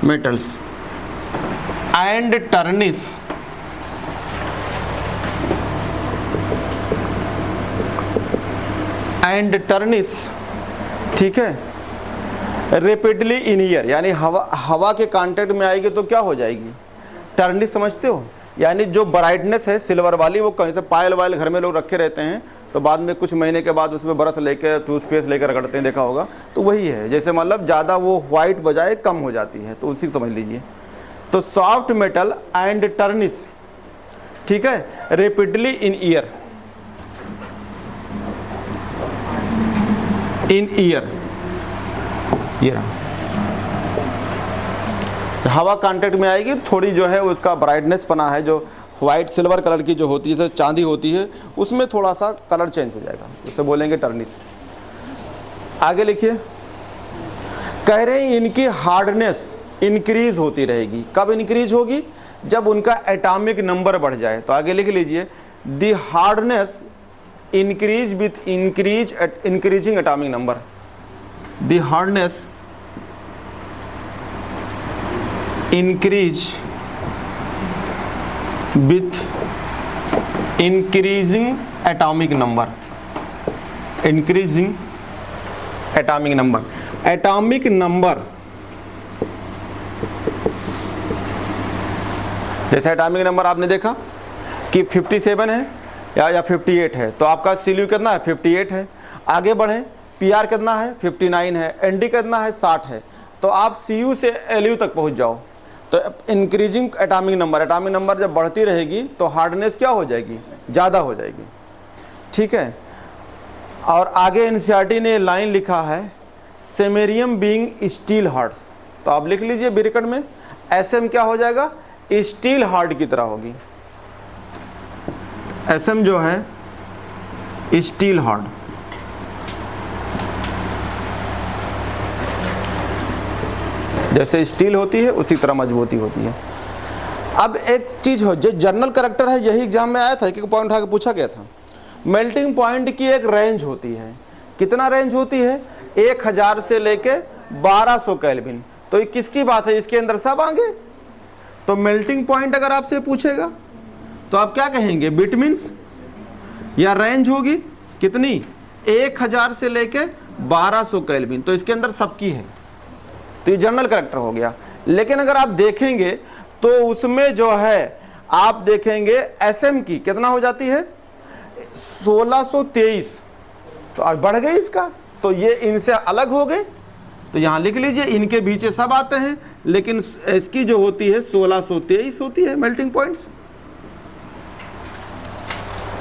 metals and tarnish and tarnish, ठीक है। रेपिडली इन ईयर, यानी हवा के कांटेक्ट में आएगी तो क्या हो जाएगी? टर्निश, समझते हो? यानी जो ब्राइटनेस है सिल्वर वाली, वो कहीं से पायल वायल घर में लोग रखे रहते हैं, तो बाद में कुछ महीने के बाद उसमें ब्रश लेकर टूथपेस्ट लेकर रगड़ते हैं, देखा होगा, तो वही है। जैसे मतलब ज़्यादा वो वाइट बजाय कम हो जाती है, तो उसी समझ लीजिए। तो सॉफ्ट मेटल एंड टर्निश, ठीक है, रेपिडली इन ईयर, इन ईयर, ये हवा कांटेक्ट में आएगी, थोड़ी जो है उसका ब्राइटनेस बना है, जो वाइट सिल्वर कलर की जो होती है, जैसे चांदी होती है, उसमें थोड़ा सा कलर चेंज हो जाएगा, उसे बोलेंगे टर्निश। आगे लिखिए, कह रहे हैं इनकी हार्डनेस इंक्रीज होती रहेगी। कब इंक्रीज होगी? जब उनका एटॉमिक नंबर बढ़ जाए। तो आगे लिख लीजिए, the hardness increase with increasing atomic number, the hardness increase with increasing atomic number, increasing atomic number, atomic number, जैसे एटॉमिक नंबर आपने देखा कि 57 है या 58 है, तो आपका CU कितना है? 58 है। आगे बढ़े, PR कितना है? 59 है। ND कितना है? 60 है। तो आप CU से LU तक पहुंच जाओ, तो इंक्रीजिंग एटॉमिक नंबर जब बढ़ती रहेगी तो हार्डनेस क्या हो जाएगी, ज़्यादा हो जाएगी। ठीक है, और आगे एनसीईआरटी ने लाइन लिखा है सेमेरियम बीइंग स्टील हार्ड्स, तो आप लिख लीजिए ब्रैकेट में एसएम क्या हो जाएगा, स्टील हार्ड की तरह होगी। एसएम जो है स्टील हार्ड। जैसे स्टील होती है उसी तरह मजबूती होती है। अब एक चीज हो जो जनरल करैक्टर है, यही एग्जाम में आया था, एक पॉइंट उठा के पूछा गया था। मेल्टिंग पॉइंट की एक रेंज होती है, कितना रेंज होती है, 1000 से लेके 1200 केल्विन। तो ये किसकी बात है, इसके अंदर सब आगे। तो मेल्टिंग पॉइंट अगर आपसे पूछेगा तो आप क्या कहेंगे, बिट मीन्स या रेंज होगी कितनी, 1000 से लेके 1200 केल्विन, तो इसके अंदर सबकी है। तो ये जनरल करैक्टर हो गया। लेकिन अगर आप देखेंगे तो उसमें जो है आप देखेंगे एसएम की कितना हो जाती है, 1623, तो आज बढ़ गई इसका, तो ये इनसे अलग हो गए। तो यहाँ लिख लीजिए इनके बीच सब आते हैं, लेकिन इसकी जो होती है 1623 होती है मेल्टिंग पॉइंट्स।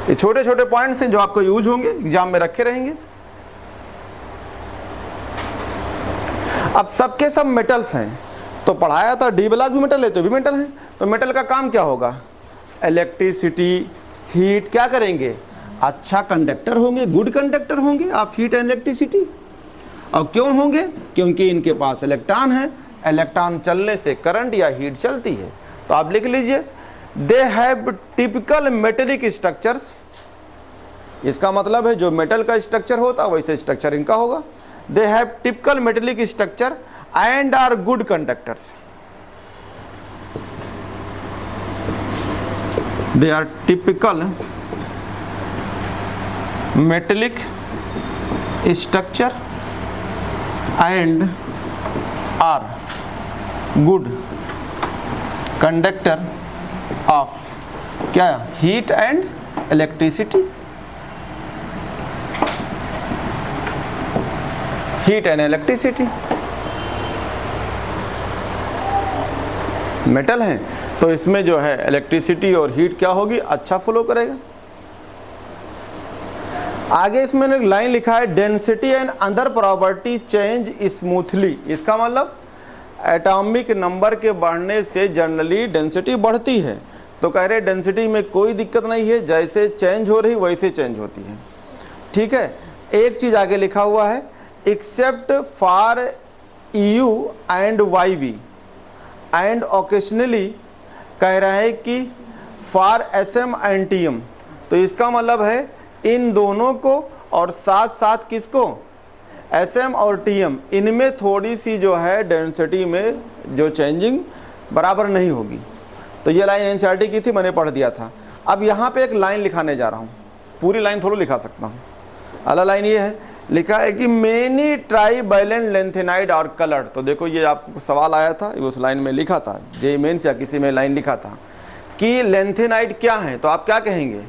ये छोटे छोटे पॉइंट्स हैं जो आपको यूज होंगे, एग्जाम में रखे रहेंगे। अब सबके सब मेटल्स हैं, तो पढ़ाया था डी ब्लॉक भी मेटल है, तो भी मेटल है। तो मेटल का काम क्या होगा, इलेक्ट्रिसिटी, हीट, क्या करेंगे, अच्छा कंडक्टर होंगे, गुड कंडक्टर होंगे आप हीट एंड इलेक्ट्रिसिटी। और क्यों होंगे, क्योंकि इनके पास इलेक्ट्रॉन है, इलेक्ट्रॉन चलने से करंट या हीट चलती है। तो आप लिख लीजिए दे हैव टिपिकल मेटेलिक स्ट्रक्चर्स, इसका मतलब है जो मेटल का स्ट्रक्चर होता है वैसे स्ट्रक्चर इनका होगा। They have typical metallic structure and are good conductors, they are typical metallic structure and are good conductor of क्या, heat and electricity, heat and electricity. Metal है तो इसमें जो है इलेक्ट्रिसिटी और हीट क्या होगी, अच्छा फ्लो करेगा। आगे इसमें एक लाइन लिखा है density and other property change smoothly, इसका मतलब एटॉमिक नंबर के बढ़ने से जनरली डेंसिटी बढ़ती है। तो कह रहे डेंसिटी में कोई दिक्कत नहीं है, जैसे चेंज हो रही वैसे चेंज होती है। ठीक है, एक चीज़ आगे लिखा हुआ है except for EU and YV and occasionally, कह रहा है कि फॉर SM एंड TM। तो इसका मतलब है इन दोनों को और साथ साथ किसको, SM और TM, इनमें थोड़ी सी जो है डेंसिटी में जो चेंजिंग बराबर नहीं होगी। तो ये लाइन एनसीईआरटी की थी, मैंने पढ़ दिया था। अब यहाँ पे एक लाइन लिखाने जा रहा हूँ, पूरी लाइन थोड़ा लिखा सकता हूँ। अगला लाइन ये है, लिखा है कि मेनी ट्राइवैलेंट लेंथेनाइड और कलर्ड। तो देखो ये आपको सवाल आया था, उस लाइन में लिखा था, जेईई मेंस या किसी में लाइन लिखा था कि लेंथेनाइड क्या है। तो आप क्या कहेंगे,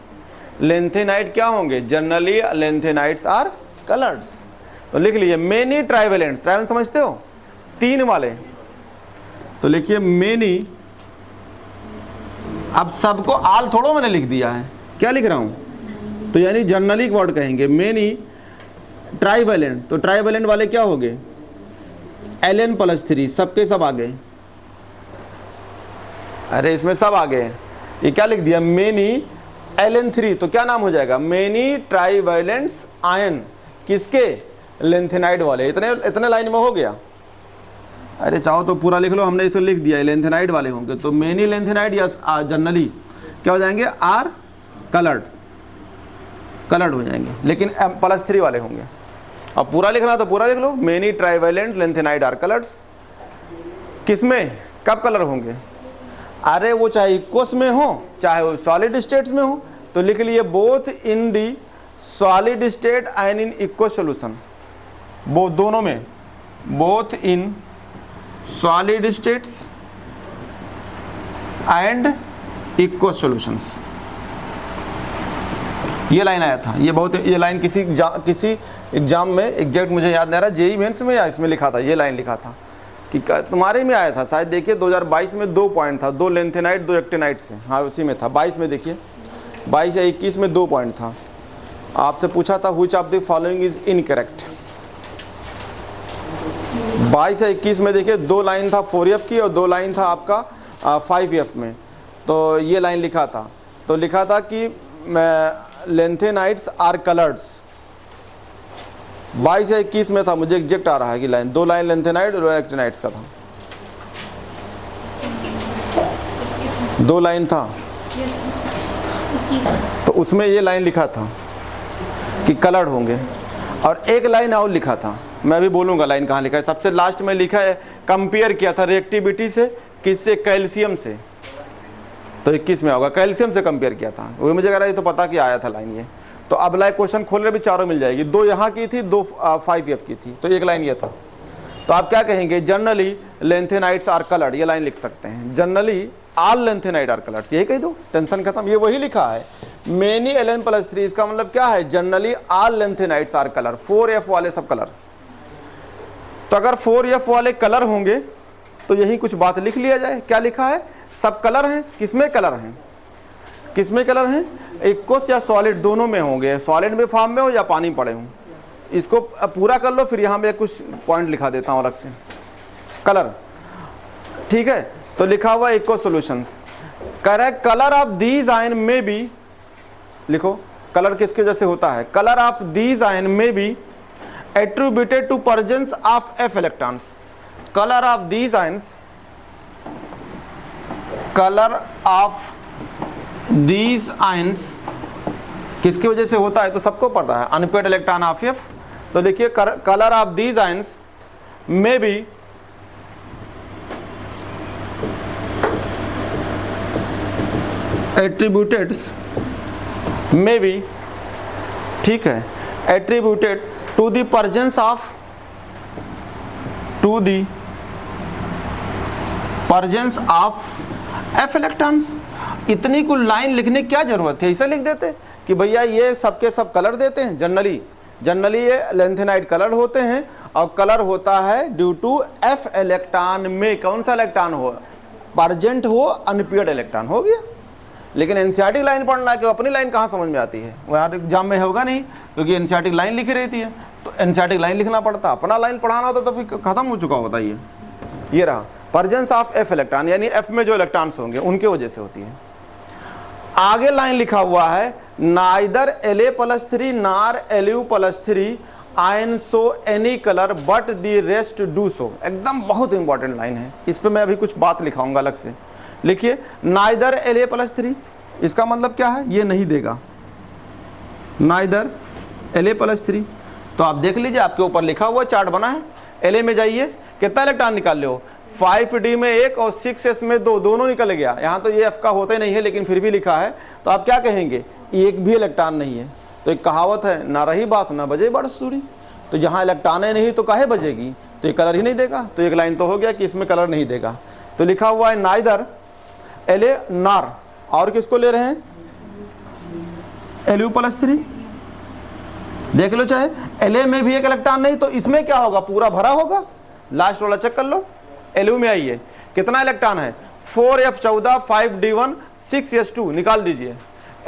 लेंथेनाइड क्या होंगे, जनरली लेंथेनाइड्स आर कलर्ड्स। तो लिख लीजिए मेनी ट्राइवैलेंट्स, ट्राइवैलेंट समझते हो, 3 वाले। तो लिखिए मेनी, अब सबको आल थोड़ो मैंने लिख दिया है, क्या लिख रहा हूँ, तो यानी जनरली वर्ड कहेंगे मेनी ट्राइवैलेंट। तो ट्राइवैलेंट वाले क्या हो गए, Ln+3, सबके सब आ गए। अरे इसमें सब आ गए, ये क्या लिख दिया, मेनी Ln3, तो क्या नाम हो जाएगा, मेनी ट्राइवैलेंट्स आयन, किसके, लेंथेनाइड वाले। इतने लाइन में हो गया। अरे चाहो तो पूरा लिख लो, हमने इसे लिख दिया लेंथेनाइड वाले होंगे। तो मेनी लेंथेनाइड या जनरली क्या हो जाएंगे, आर कलर्ड हो जाएंगे, लेकिन M+3 वाले होंगे। अब पूरा लिखना तो पूरा लिख लो, मेनी ट्राइवैलेंट लेंथेनाइड आर कलर्ड्स। किसमें कब कलर होंगे, अरे वो चाहे इक्वस में हो चाहे वो सॉलिड स्टेट्स में हो। तो लिख लिए both in the solid state and in equals solution, वो दोनों में, both in solid states and equals solutions. ये लाइन आया था, ये लाइन किसी एग्जाम में एग्जैक्ट मुझे याद नहीं रहा, जेईई मेंस में या इसमें लिखा था, ये लाइन लिखा था कि तुम्हारे में आया था शायद, देखिए 2022 में 2 पॉइंट था, 2 लेंथेनाइट 2 एक्टिनाइट से, हाँ उसी में था 22 में, देखिए 22 या 21 में 2 पॉइंट था। आपसे पूछा था which of the following is incorrect. 22 या 21 में देखिए 2 लाइन था 4F की और 2 लाइन था आपका 5F में। तो ये लाइन लिखा था, तो लिखा था कि लेंथेनाइट्स आर कलर्ड्स। 22 या 21 में था, मुझे एग्जैक्ट आ रहा है कि लाइन, 2 लाइन लेंथेनाइट और एक्टिनाइट्स का था, 2 लाइन था। तो उसमें ये लाइन लिखा था कि कलर्ड होंगे, और एक लाइन और लिखा था, मैं भी बोलूँगा लाइन कहाँ लिखा है, सबसे लास्ट में लिखा है, कंपेयर किया था रिएक्टिविटी से, किससे, कैल्शियम से। तो 21 में होगा, कैल्शियम से कंपेयर किया था, वो मुझे कह रहा है तो पता कि आया था लाइन ये। तो अब लाइक क्वेश्चन खोल रहे भी चारों मिल जाएगी, 2 यहाँ की थी, 2 5F की थी, तो एक लाइन ये था। तो आप क्या कहेंगे, जनरली लेंथेनाइट्स आर कलर्ड, ये लाइन लिख सकते हैं, generally all lanthanide are coloured, यही कह दो, टेंशन खत्म। ये वही लिखा है, मेनी Ln+3, इसका मतलब क्या है, generally all lanthanides are colour, 4F वाले सब कलर। तो अगर 4F वाले कलर होंगे तो यही कुछ बात लिख लिया जाए, क्या लिखा है, सब कलर हैं, किसमें कलर हैं, किसमें कलर हैं, एक्वस या सॉलिड दोनों में होंगे, सॉलिड में फॉर्म में हो या पानी पड़े हों। इसको पूरा कर लो, फिर यहाँ पे कुछ पॉइंट लिखा देता हूँ अलग से, कलर, ठीक है। तो लिखा हुआ aqueous solutions, correct, colour of these ion में भी, लिखो कलर किसके जैसे होता है, कलर ऑफ दीज आयन में भी attributed to presence of F electrons, color of these ions, color of these ions किसकी वजह से होता है, तो सबको पता है, अनपेड इलेक्ट्रॉन ऑफ F। तो देखिए कलर ऑफ दीज आयंस में भी एट्रीब्यूटेड में भी, ठीक है, attributed to the presence of F electrons. इतनी कुल लाइन लिखने की क्या जरूरत है, ऐसा लिख देते कि भैया ये सबके सब कलर देते हैं, जनरली ये लेंथेनाइट कलर होते हैं, और कलर होता है ड्यू टू F इलेक्ट्रॉन में कौन सा इलेक्ट्रॉन हो, परजेंट हो, अनपेयर्ड इलेक्ट्रॉन, हो गया। लेकिन एनसीईआरटी लाइन पढ़ना है कि अपनी लाइन कहाँ समझ में आती है, वहाँ एग्जाम में होगा नहीं, क्योंकि एनसीईआरटी लाइन लिखी रहती है, तो एनसीईआरटी लाइन लिखना पड़ता, अपना लाइन पढ़ाना होता तो फिर खत्म हो चुका होता ये रहा, परजेंस ऑफ F इलेक्ट्रॉन, यानी F में जो इलेक्ट्रॉन्स होंगे उनके वजह से होती है। आगे लाइन लिखा हुआ है, नाइदर La+3 नार Lu+3 ion so any colour but the rest do so, एकदम बहुत इंपॉर्टेंट लाइन है, इस पर मैं अभी कुछ बात लिखाऊंगा अलग से। लिखिए नाइदर La+3, इसका मतलब क्या है, ये नहीं देगा, नाइदर La+3। तो आप देख लीजिए, आपके ऊपर लिखा हुआ चार्ट बना है, La में जाइए, कितना इलेक्ट्रॉन निकाल लो, 5D में 1 और 6S में 2, दोनों निकल गया। यहाँ तो ये F का होता ही नहीं है, लेकिन फिर भी लिखा है, तो आप क्या कहेंगे, एक भी इलेक्ट्रॉन नहीं है। तो एक कहावत है, ना रही बास ना बजे बांसुरी, तो जहाँ इलेक्ट्रॉनें नहीं तो काहे बजेगी, तो ये कलर ही नहीं देगा। तो एक लाइन तो हो गया कि इसमें कलर नहीं देगा। तो लिखा हुआ है नाइदर La नार, और किसको ले रहे हैं, Lu+3, देख लो, चाहे La में भी एक इलेक्ट्रॉन नहीं, तो इसमें क्या होगा, पूरा भरा होगा। लास्ट वाला चेक कर लो, Lu में आइए, कितना इलेक्ट्रॉन है, 4F14 5D1 6S2, निकाल दीजिए,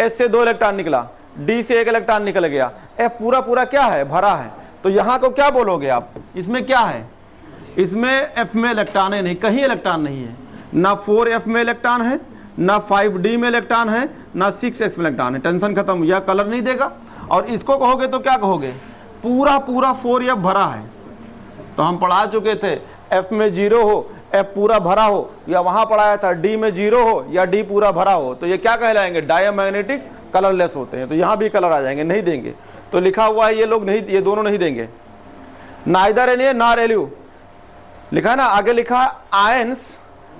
S से 2 इलेक्ट्रॉन निकला, D से 1 इलेक्ट्रॉन निकल गया, F पूरा क्या है, भरा है। तो यहाँ को क्या बोलोगे आप, इसमें क्या है, इसमें F में इलेक्ट्रॉन है नहीं, कहीं इलेक्ट्रॉन नहीं है, ना 4F में इलेक्ट्रॉन है, ना 5D में इलेक्ट्रॉन है, ना 6X में इलेक्ट्रॉन है, टेंशन खत्म, यह कलर नहीं देगा। और इसको कहोगे तो क्या कहोगे, पूरा 4F भरा है। तो हम पढ़ा चुके थे, F में 0 हो, F पूरा भरा हो, या वहाँ पढ़ाया था D में 0 हो या D पूरा भरा हो, तो ये क्या कहलाएंगे, डायमैग्नेटिक कलरलेस होते हैं। तो यहाँ भी कलर आ जाएंगे, नहीं देंगे। तो लिखा हुआ है ये लोग नहीं, ये दोनों नहीं देंगे, नाइदर La नार Lu लिखा है ना। आगे लिखा है आयंस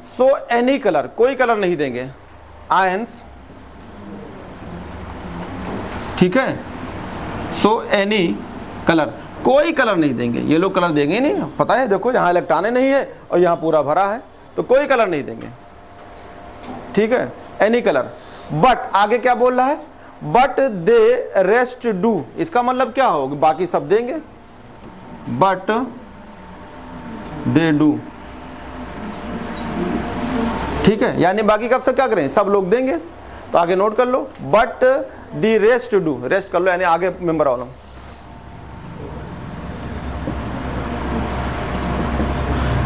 सो एनी कलर, कोई कलर नहीं देंगे, आयंस, ठीक है, सो एनी कलर, कोई कलर नहीं देंगे। ये लोग कलर देंगे ही नहीं, पता है, देखो यहाँ इलेक्ट्रॉनें नहीं है और यहाँ पूरा भरा है, तो कोई कलर नहीं देंगे, ठीक है, एनी कलर। बट आगे क्या बोल रहा है, बट दे रेस्ट डू, इसका मतलब क्या होगा, बाकी सब देंगे, बट दे डू, ठीक है, यानी बाकी कब से क्या करें, सब लोग देंगे, तो आगे नोट कर लो, but the rest do, rest कर लो, यानी आगे मेंबर वालों।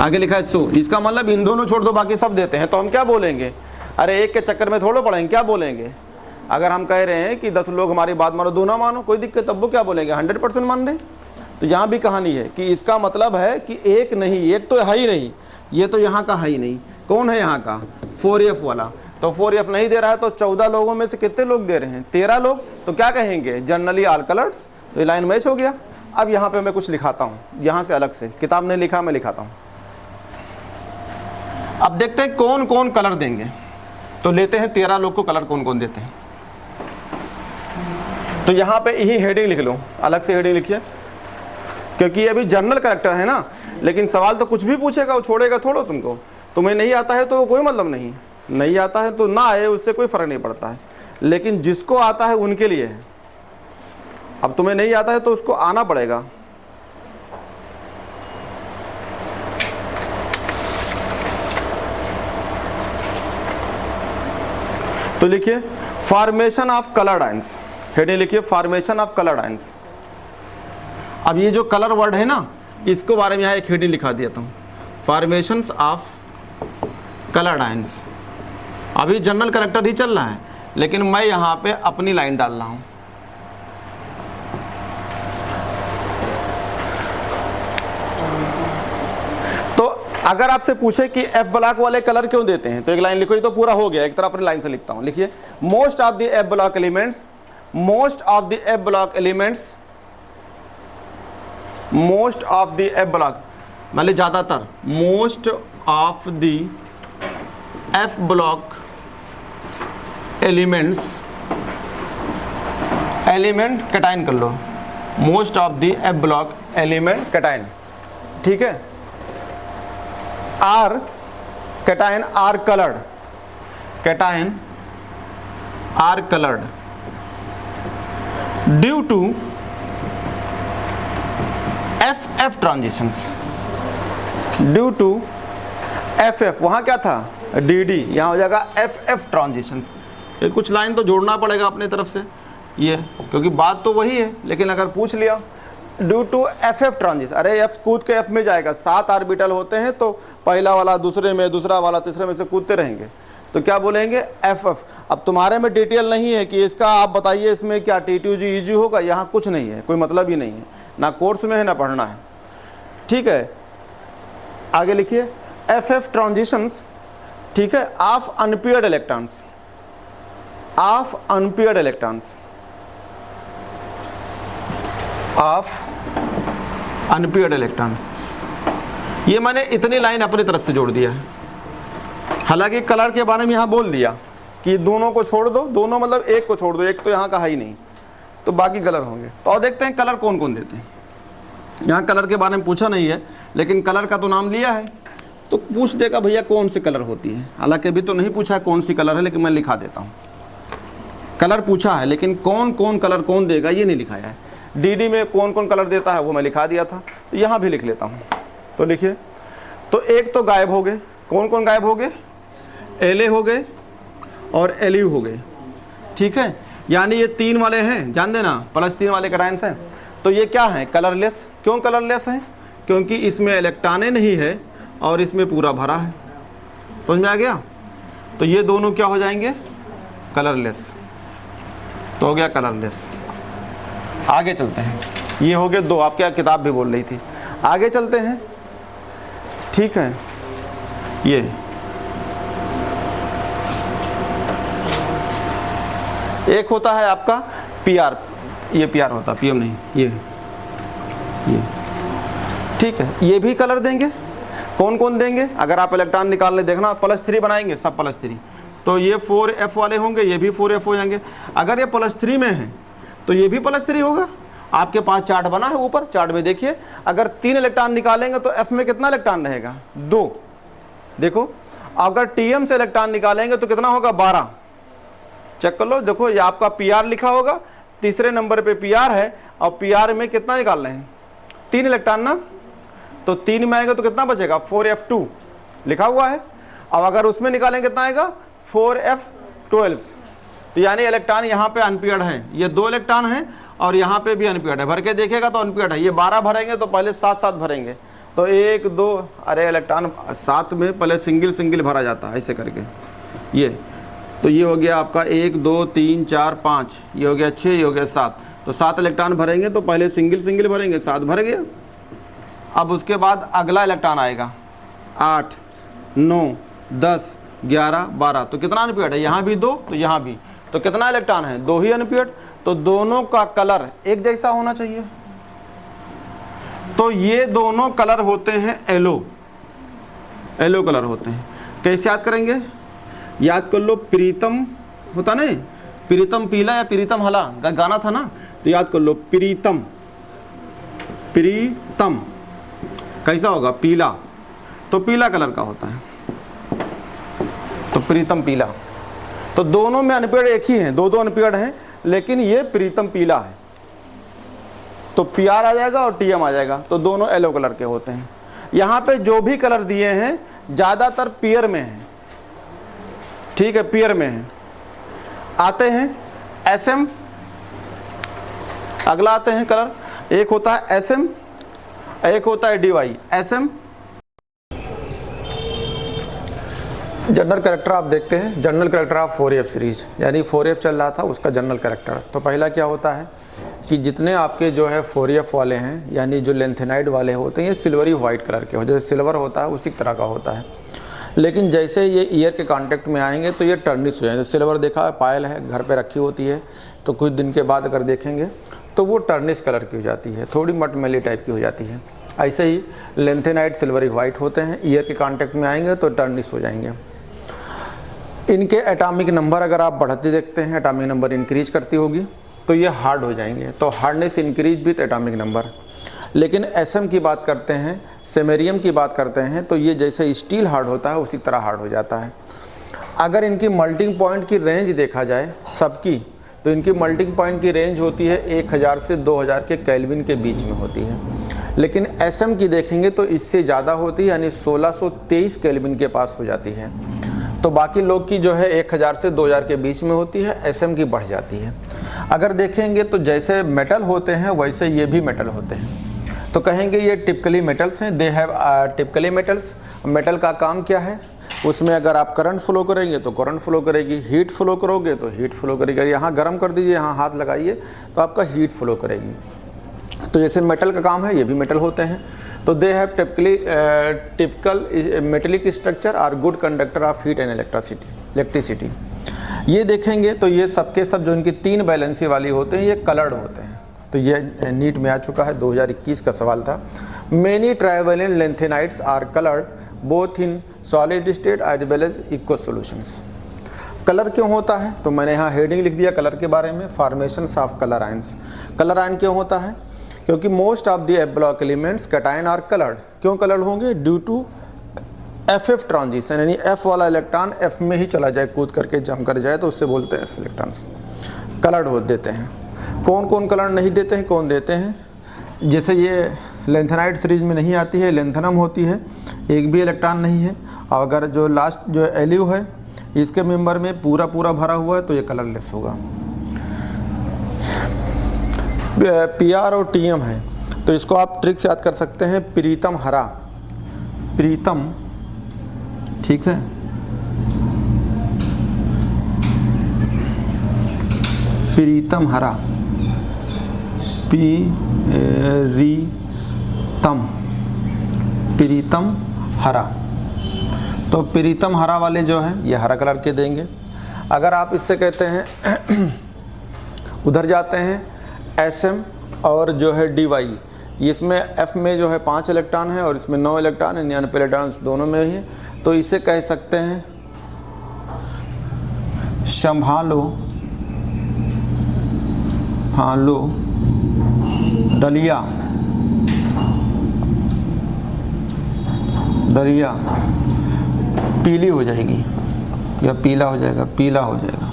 आगे लिखा है सो, इसका मतलब इन दोनों छोड़ दो बाकी सब देते हैं, तो हम क्या बोलेंगे, अरे एक के चक्कर में थोड़ा पड़ेंगे, क्या बोलेंगे, अगर हम कह रहे हैं कि 10 लोग हमारी बात मानो, दो ना मानो, कोई दिक्कत, तब वो क्या बोलेंगे, 100% मान रहे। तो यहाँ भी कहानी है कि इसका मतलब है कि एक नहीं, एक तो है ही नहीं, ये तो यहाँ का है ही नहीं, कौन है यहाँ का, 4F वाला, तो 4F नहीं दे रहा है, तो 14 लोगों में से कितने लोग दे रहे हैं, 13 लोग, तो क्या कहेंगे, जनरली ऑल कलर्स, तो ये लाइन मैच हो गया। अब यहाँ पे मैं कुछ लिखाता हूँ, यहाँ से अलग से, किताब ने लिखा, मैं लिखाता हूँ। अब देखते हैं कौन कौन कलर देंगे, तो लेते हैं 13 लोग को कलर कौन कौन देते हैं। तो यहाँ पे यही हेडिंग लिख लो, अलग से हेडिंग लिखिए, क्योंकि ये अभी जनरल कैरेक्टर है ना, लेकिन सवाल तो कुछ भी पूछेगा, वो छोड़ेगा थोड़ो तुमको, तुम्हें नहीं आता है तो कोई मतलब नहीं, नहीं आता है तो ना आए, उससे कोई फर्क नहीं पड़ता है, लेकिन जिसको आता है उनके लिए है। अब तुम्हें नहीं आता है तो उसको आना पड़ेगा। तो लिखिए formation of coloured ions, heading लिखिए फॉर्मेशन ऑफ कलर्ड आयंस। अब ये जो कलर वर्ड है ना, इसको बारे में यहाँ एक हेडिंग लिखा दिया था, फॉर्मेशंस ऑफ कलर्ड आयंस। अभी जनरल कैरेक्टर ही चल रहा है, लेकिन मैं यहाँ पे अपनी लाइन डाल रहा हूँ। तो अगर आपसे पूछे कि एफ ब्लॉक वाले कलर क्यों देते हैं, तो एक लाइन लिखो, ये तो पूरा हो गया, एक तरह अपनी लाइन से लिखता हूँ। लिखिए most of the F block elements, most of the F block elements, most of the F block मतलब ज़्यादातर, most of the F block elements, element cation कर लो, most of the F block element cation, ठीक है, are cation are coloured, cation are coloured due to FF transitions, due to FF, वहाँ क्या था DD, यहाँ हो जाएगा FF ट्रांजिशंस। ये कुछ लाइन तो जोड़ना पड़ेगा अपने तरफ से ये, क्योंकि बात तो वही है, लेकिन अगर पूछ लिया ड्यू टू FF ट्रांजिशन, अरे F कूद के F में जाएगा, 7 ऑर्बिटल होते हैं, तो पहला वाला दूसरे में, दूसरा वाला तीसरे में से कूदते रहेंगे, तो क्या बोलेंगे FF। अब तुम्हारे में डिटेल नहीं है कि इसका आप बताइए इसमें क्या T2G EG होगा, यहाँ कुछ नहीं है, कोई मतलब ही नहीं है, ना कोर्स में है ना पढ़ना है, ठीक है। आगे लिखिए FF ट्रांजिशंस, ठीक है, of unpaired electrons, of unpaired electrons, of unpaired electron. ये मैंने इतनी लाइन अपनी तरफ से जोड़ दिया है, हालांकि कलर के बारे में यहाँ बोल दिया कि दोनों को छोड़ दो, दोनों मतलब एक को छोड़ दो, एक तो यहाँ का है ही नहीं, तो बाकी कलर होंगे। तो और देखते हैं कलर कौन कौन देते हैं। यहाँ कलर के बारे में पूछा नहीं है, लेकिन कलर का तो नाम लिया है, तो पूछ देगा भैया कौन सी कलर होती है, हालांकि अभी तो नहीं पूछा है कौन सी कलर है, लेकिन मैं लिखा देता हूँ। कलर पूछा है, लेकिन कौन कौन कलर कौन देगा ये नहीं लिखाया है। DD में कौन कौन कलर देता है वो मैं लिखा दिया था, तो यहाँ भी लिख लेता हूँ। तो लिखिए, तो एक तो गायब हो गए, कौन कौन गायब हो गए, LA हो गए और LU हो गए, ठीक है, यानी ये 3 वाले हैं, जान देना, +3 वाले कैटायंस हैं, तो ये क्या है, कलरलेस। क्यों कलरलेस हैं, क्योंकि इसमें इलेक्ट्रॉनें नहीं है और इसमें पूरा भरा है, समझ में आ गया। तो ये दोनों क्या हो जाएंगे, कलरलेस, तो हो गया कलरलेस। आगे चलते हैं, ये हो गए 2, आपकी किताब भी बोल रही थी। आगे चलते हैं, ठीक है, ये एक होता है आपका PR, ये PR होता, PM नहीं, ये ठीक है, ये भी कलर देंगे। कौन कौन देंगे, अगर आप इलेक्ट्रॉन निकालने देखना, +3 बनाएंगे, सब +3, तो ये 4F वाले होंगे, ये भी 4F हो जाएंगे। अगर ये +3 में है तो ये भी +3 होगा। आपके पास चार्ट बना है, ऊपर चार्ट में देखिए, अगर 3 इलेक्ट्रॉन निकालेंगे तो F में कितना इलेक्ट्रॉन रहेगा, 2। देखो अगर TM से इलेक्ट्रॉन निकालेंगे तो कितना होगा, 12। चेक कर लो, देखो ये आपका PR लिखा होगा, तीसरे नंबर पे PR है, और PR में कितना निकाल रहे हैं, 3 इलेक्ट्रॉन ना, तो 3 में आएगा तो कितना बचेगा, 4F2 लिखा हुआ है। अब अगर उसमें निकालेंगे कितना आएगा 4f12। तो यानी इलेक्ट्रॉन यहाँ पे अनपेयर्ड है, ये 2 इलेक्ट्रॉन हैं और यहाँ पे भी अनपेयर्ड है। भर के देखिएगा तो अनपेयर्ड है। ये 12 भरेंगे तो पहले 7-7 भरेंगे, तो 1 2 अरे इलेक्ट्रॉन 7 में पहले सिंगल सिंगल भरा जाता है ऐसे करके। ये तो ये हो गया आपका 1 2 3 4 5, ये हो गया 6, ये हो गया 7। तो 7 इलेक्ट्रॉन भरेंगे तो पहले सिंगल सिंगल भरेंगे, 7 भर गया। अब उसके बाद अगला इलेक्ट्रॉन आएगा 8 9 10 11 12। तो कितना अनपेयर्ड है, यहाँ भी 2 तो यहाँ भी, तो कितना इलेक्ट्रॉन है 2 ही अनपेयर्ड। तो दोनों का कलर एक जैसा होना चाहिए। तो ये दोनों कलर होते हैं येलो, येलो कलर होते हैं। कैसे याद करेंगे, याद कर लो, प्रीतम होता नहीं, प्रीतम पीला या प्रीतम हला गाना था ना, तो याद कर लो प्रीतम, प्रीतम कैसा होगा पीला, तो पीला कलर का होता है, तो प्रीतम पीला। तो दोनों में अनपेयर्ड एक ही हैं, 2 अनपेयर्ड हैं, लेकिन ये प्रीतम पीला है, तो पी आर आ जाएगा और टी एम आ जाएगा, तो दोनों येलो कलर के होते हैं। यहाँ पे जो भी कलर दिए हैं ज़्यादातर पेयर में है, ठीक है, पेयर में है। आते हैं एस एम, अगला आते हैं कलर, एक होता है एस एम, एक होता है D Y. S M general character आप देखते हैं, general character of 4F series, यानी 4F चल रहा था उसका जनरल कैरेक्टर। तो पहला क्या होता है कि जितने आपके जो है 4F वाले हैं, यानी जो लेंथेनाइड वाले होते हैं, ये सिल्वरी वाइट कलर के हो, जैसे सिल्वर होता है उसी तरह का होता है। लेकिन जैसे ये ईयर के कांटेक्ट में आएंगे तो ये टर्निश हो जाएंगे। सिल्वर देखा है, पायल है, घर पे रखी होती है, तो कुछ दिन के बाद अगर देखेंगे तो वो टर्निश कलर की हो जाती है, थोड़ी मटमैली टाइप की हो जाती है। ऐसे ही लेंथेनाइड सिल्वरी वाइट होते हैं, ईयर के कांटेक्ट में आएंगे तो टर्निश हो जाएंगे। इनके एटॉमिक नंबर अगर आप बढ़ते देखते हैं, एटॉमिक नंबर इंक्रीज करती होगी तो ये हार्ड हो जाएंगे, तो hardness increase with atomic number. लेकिन एसएम की बात करते हैं, सेमेरियम की बात करते हैं, तो ये जैसे स्टील हार्ड होता है उसी तरह हार्ड हो जाता है। अगर इनकी मेल्टिंग पॉइंट की रेंज देखा जाए सबकी, तो इनकी मेल्टिंग पॉइंट की रेंज होती है 1000 से 2000 के केल्विन के बीच में होती है। लेकिन एसएम की देखेंगे तो इससे ज़्यादा होती है, यानी 1623 केल्विन के पास हो जाती है। तो बाकी लोग की जो है 1000 से 2000 के बीच में होती है, एसएम की बढ़ जाती है। अगर देखेंगे तो जैसे मेटल होते हैं वैसे ये भी मेटल होते हैं, तो कहेंगे ये टिपिकली मेटल्स हैं, they have typically metals. Metal का काम क्या है, उसमें अगर आप करंट फ्लो करेंगे तो करंट फ्लो करेगी, हीट फ्लो करोगे तो हीट फ्लो करेगी। यहाँ गर्म कर दीजिए, यहाँ हाथ लगाइए तो आपका हीट फ्लो करेगी। तो जैसे मेटल का काम है, ये भी मेटल होते हैं। तो they have typical metallic structure are good conductor of heat and electricity. ये देखेंगे तो ये सबके सब जो इनकी 3 बैलेंसी वाली होते हैं, ये कलर्ड होते हैं। तो ये नीट में आ चुका है, 2021 का सवाल था। Many trivalent lanthanides are coloured both in solid state as well as aqueous solutions. Colour क्यों होता है, तो मैंने यहाँ हेडिंग लिख दिया कलर के बारे में, formations of colour ions. Colour ion क्यों होता है, क्योंकि most of the F block elements cation are coloured. क्यों कलर्ड होंगे, ड्यू टू एफ ट्रांजिशन, यानी एफ वाला इलेक्ट्रॉन एफ में ही चला जाए, कूद करके जम कर जाए, तो उससे बोलते हैं एफ इलेक्ट्रॉन्स कलर्ड हो देते हैं। कौन कौन कलर नहीं देते हैं, कौन देते हैं, जैसे ये लेंथेनाइड सीरीज में नहीं आती है, लेंथेनम होती है, एक भी इलेक्ट्रॉन नहीं है। और अगर जो लास्ट जो एलियो है इसके मेंबर में पूरा पूरा भरा हुआ है तो ये कलरलेस होगा। पीआर और टीएम है, तो इसको आप ट्रिक से याद कर सकते हैं, प्रीतम हरा, प्रीतम, ठीक है, प्रीतम हरा, प्रीतम हरा। तो प्रीतम हरा वाले जो हैं ये हरा कलर के देंगे। अगर आप इससे कहते हैं उधर जाते हैं एसएम और जो है डीवाई, इसमें एफ में जो है 5 इलेक्ट्रॉन है और इसमें 9 इलेक्ट्रॉन है, यानी इलेक्ट्रॉन दोनों में ही है। तो इसे कह सकते हैं संभालो हालो दलिया, दलिया पीली हो जाएगी या पीला हो जाएगा, पीला हो जाएगा,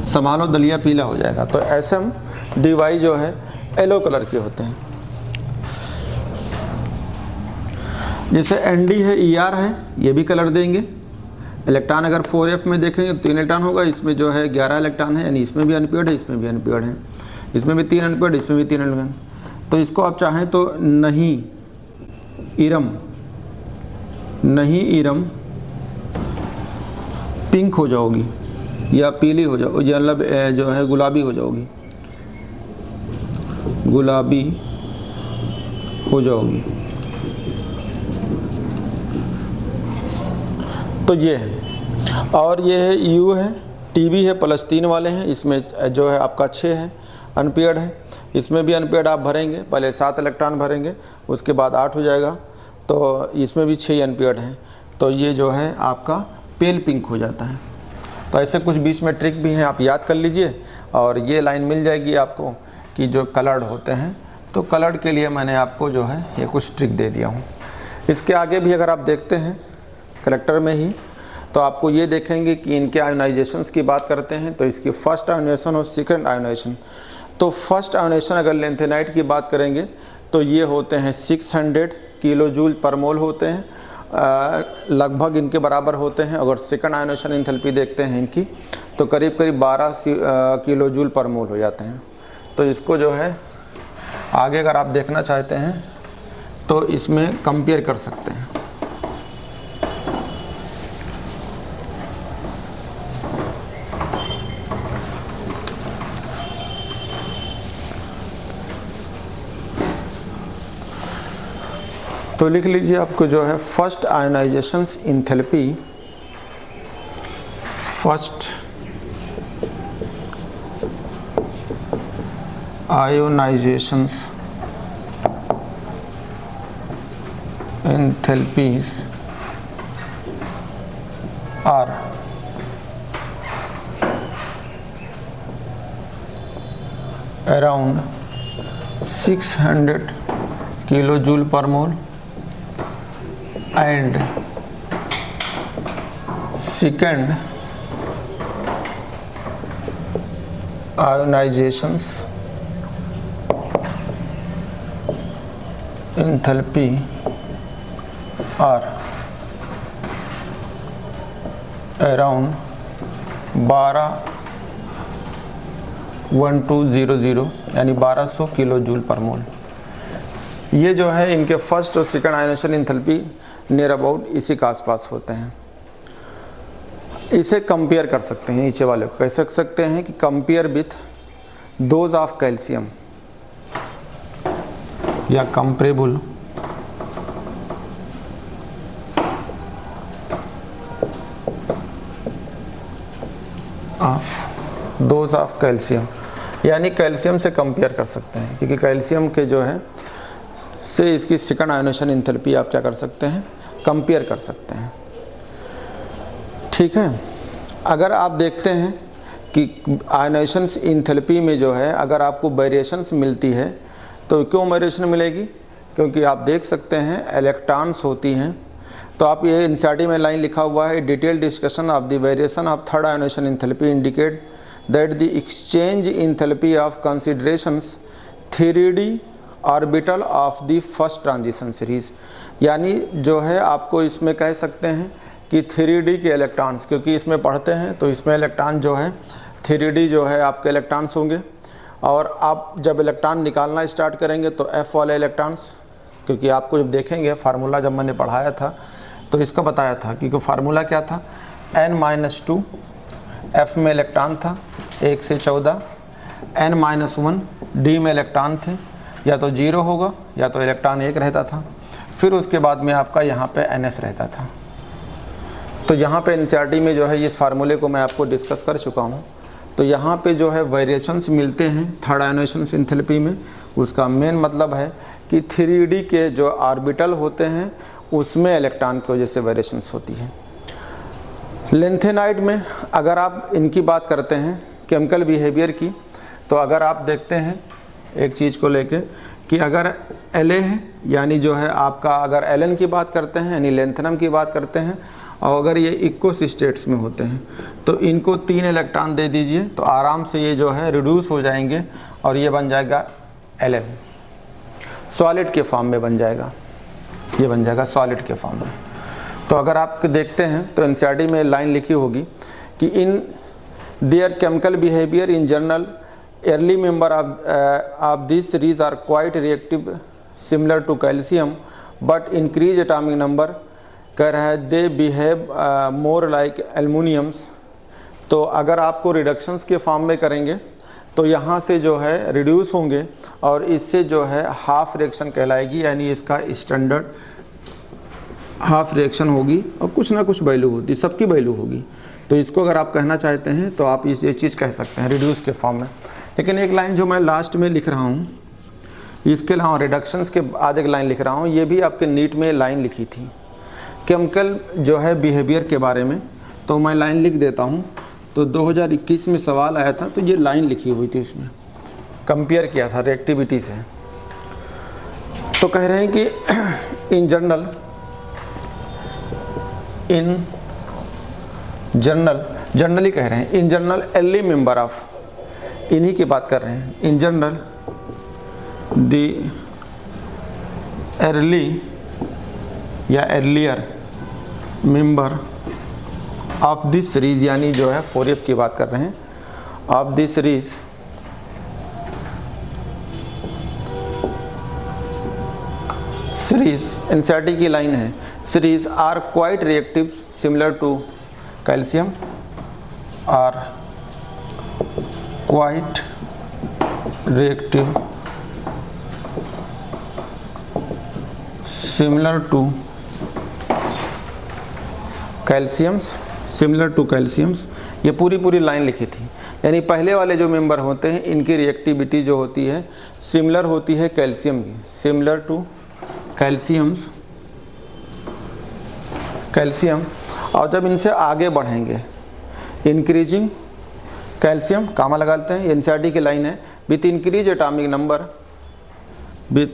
संभालो दलिया पीला हो जाएगा। तो एसएम डीवाई जो है येलो कलर के होते हैं। जैसे Nd है, Er है, ये भी कलर देंगे। इलेक्ट्रॉन अगर 4f में देखेंगे तो 3 इलेक्ट्रॉन होगा, इसमें जो है 11 इलेक्ट्रॉन है, यानी इसमें भी अनपेयर्ड है, इसमें भी अनपेयर्ड है, इसमें भी 3 अनपेयर्ड, इसमें भी 3 अनपेयर्ड। तो इसको आप चाहें तो नहीं ईरम पिंक हो जाओगी या पीली हो जाओगी, या मतलब जो है गुलाबी हो जाओगी, गुलाबी हो जाओगी। तो ये है, और ये है यू है, टीबी है, +3 वाले हैं, इसमें जो है आपका 6 है, अनपेयर्ड है, इसमें भी अनपेयर्ड आप भरेंगे, पहले 7 इलेक्ट्रॉन भरेंगे, उसके बाद 8 हो जाएगा, तो इसमें भी 6 अनपेयर्ड हैं, तो ये जो है आपका पेल पिंक हो जाता है। तो ऐसे कुछ बीच में ट्रिक भी हैं, आप याद कर लीजिए, और ये लाइन मिल जाएगी आपको कि जो कलर्ड होते हैं। तो कलर्ड के लिए मैंने आपको जो है ये कुछ ट्रिक दे दिया हूँ। इसके आगे भी अगर आप देखते हैं कलेक्टर में ही, तो आपको ये देखेंगे कि इनके आयोनाइजेशंस की बात करते हैं, तो इसकी फर्स्ट आयोनाइजेशन और सेकंड आयोनाइजेशन। तो फर्स्ट आयोनाइजेशन अगर लेंथेनाइट की बात करेंगे तो ये होते हैं 600 किलो जूल पर मोल होते हैं, लगभग इनके बराबर होते हैं। अगर सेकंड आयोनाइजेशन एंथैल्पी देखते हैं इनकी, तो करीब 12 किलो जूल पर मोल हो जाते हैं। तो इसको जो है आगे अगर आप देखना चाहते हैं तो इसमें कंपेयर कर सकते हैं। तो लिख लीजिए, आपको जो है first ionisations enthalpy, first ionisations enthalpies are around 600 kilojoule per mole and second ionizations enthalpy are around 1200 यानी 1200 किलो जूल पर मोल। ये जो है इनके फर्स्ट और second ionisation enthalpy near about इसी के आसपास होते हैं। इसे कंपेयर कर सकते हैं, नीचे वाले को कह सकते हैं कि compare with those of calcium, या comparable of those of calcium, यानी कैल्शियम से कंपेयर कर सकते हैं, क्योंकि कैल्शियम के जो है से इसकी सेकंड आयोनाइजेशन एंथैल्पी आप क्या कर सकते हैं, कंपेयर कर सकते हैं। ठीक है, अगर आप देखते हैं कि आयोनाइजेशन एंथैल्पी में जो है अगर आपको वेरिएशंस मिलती है, तो क्यों वेरिएशन मिलेगी, क्योंकि आप देख सकते हैं इलेक्ट्रॉन्स होती हैं। तो आप ये एनसीईआरटी में लाइन लिखा हुआ है, detail discussion of the variation of third ionization enthalpy indicate that the exchange enthalpy of considerations 3D orbital of the first transition series, यानी जो है आपको इसमें कह सकते हैं कि 3D के इलेक्ट्रॉन्स, क्योंकि इसमें पढ़ते हैं तो इसमें इलेक्ट्रॉन जो है 3D जो है आपके इलेक्ट्रॉन्स होंगे, और आप जब इलेक्ट्रॉन निकालना स्टार्ट करेंगे तो F वाले इलेक्ट्रॉन्स, क्योंकि आपको जब देखेंगे फार्मूला जब मैंने पढ़ाया था तो इसका बताया था, क्योंकि फार्मूला क्या था, n-2 F में इलेक्ट्रॉन था 1 से 14, n-1 D में इलेक्ट्रॉन थे, या तो 0 होगा या तो इलेक्ट्रॉन 1 रहता था, फिर उसके बाद में आपका यहाँ पे NS रहता था। तो यहाँ पे एनसीईआरटी में जो है इस फार्मूले को मैं आपको डिस्कस कर चुका हूँ। तो यहाँ पे जो है वेरिएशंस मिलते हैं थर्ड आयोनाइजेशन एंथैल्पी में, उसका मेन मतलब है कि 3D के जो ऑर्बिटल होते हैं उसमें इलेक्ट्रॉन की वजह से वेरिएशंस होती है। लेंथेनाइट में अगर आप इनकी बात करते हैं केमिकल बिहेवियर की, तो अगर आप देखते हैं एक चीज़ को लेके कि अगर La है, यानी जो है आपका अगर Ln की बात करते हैं यानी लेंथनम की बात करते हैं, और अगर ये इक्वस स्टेट्स में होते हैं तो इनको 3 इलेक्ट्रॉन दे दीजिए तो आराम से ये जो है रिड्यूस हो जाएंगे और ये बन जाएगा Ln, सॉलिड के फॉर्म में बन जाएगा। ये बन जाएगा सॉलिड के फॉर्म में। तो अगर आप देखते हैं तो एनसीईआरटी में लाइन लिखी होगी कि in their chemical behaviour in general early member of this series are quite reactive similar to calcium but increase atomic number कह रहा है they behave more like aluminiums. तो अगर आपको रिडक्शंस के फॉर्म में करेंगे तो यहाँ से जो है रिड्यूस होंगे और इससे जो है हाफ रिएक्शन कहलाएगी, यानी इसका स्टैंडर्ड हाफ रिएक्शन होगी और कुछ ना कुछ वैल्यू होती, सबकी वैल्यू होगी। तो इसको अगर आप कहना चाहते हैं तो आप ये चीज़ कह सकते हैं रिड्यूस के फॉर्म में। लेकिन एक लाइन जो मैं लास्ट में लिख रहा हूँ, इसके अलावा रिडक्शंस के बाद एक लाइन लिख रहा हूँ, ये भी आपके नीट में लाइन लिखी थी केमिकल जो है बिहेवियर के बारे में। तो मैं लाइन लिख देता हूँ। तो 2021 में सवाल आया था तो ये लाइन लिखी हुई थी, उसमें कंपेयर किया था रिएक्टिविटी से। तो कह रहे हैं कि इन जनरली कह रहे हैं in general early member of, इन्हीं की बात कर रहे हैं, इन जनरल द अर्ली या earlier member of this series, यानी जो है 4F की बात कर रहे हैं, ऑफ दिस सीरीज एनसीईआरटी की लाइन है, series are quite reactive similar to calcium, are quite reactive similar to calciums, similar to calciums. ये पूरी लाइन लिखी थी, यानी पहले वाले जो मेंबर होते हैं इनकी रिएक्टिविटी जो होती है सिमिलर होती है कैल्शियम की, सिमिलर टू कैल्शियम्स, कैल्शियम। और जब इनसे आगे बढ़ेंगे इंक्रीजिंग कैल्शियम, कामा लगा लेते हैं, एनसीईआरटी की लाइन है, with increase atomic number, with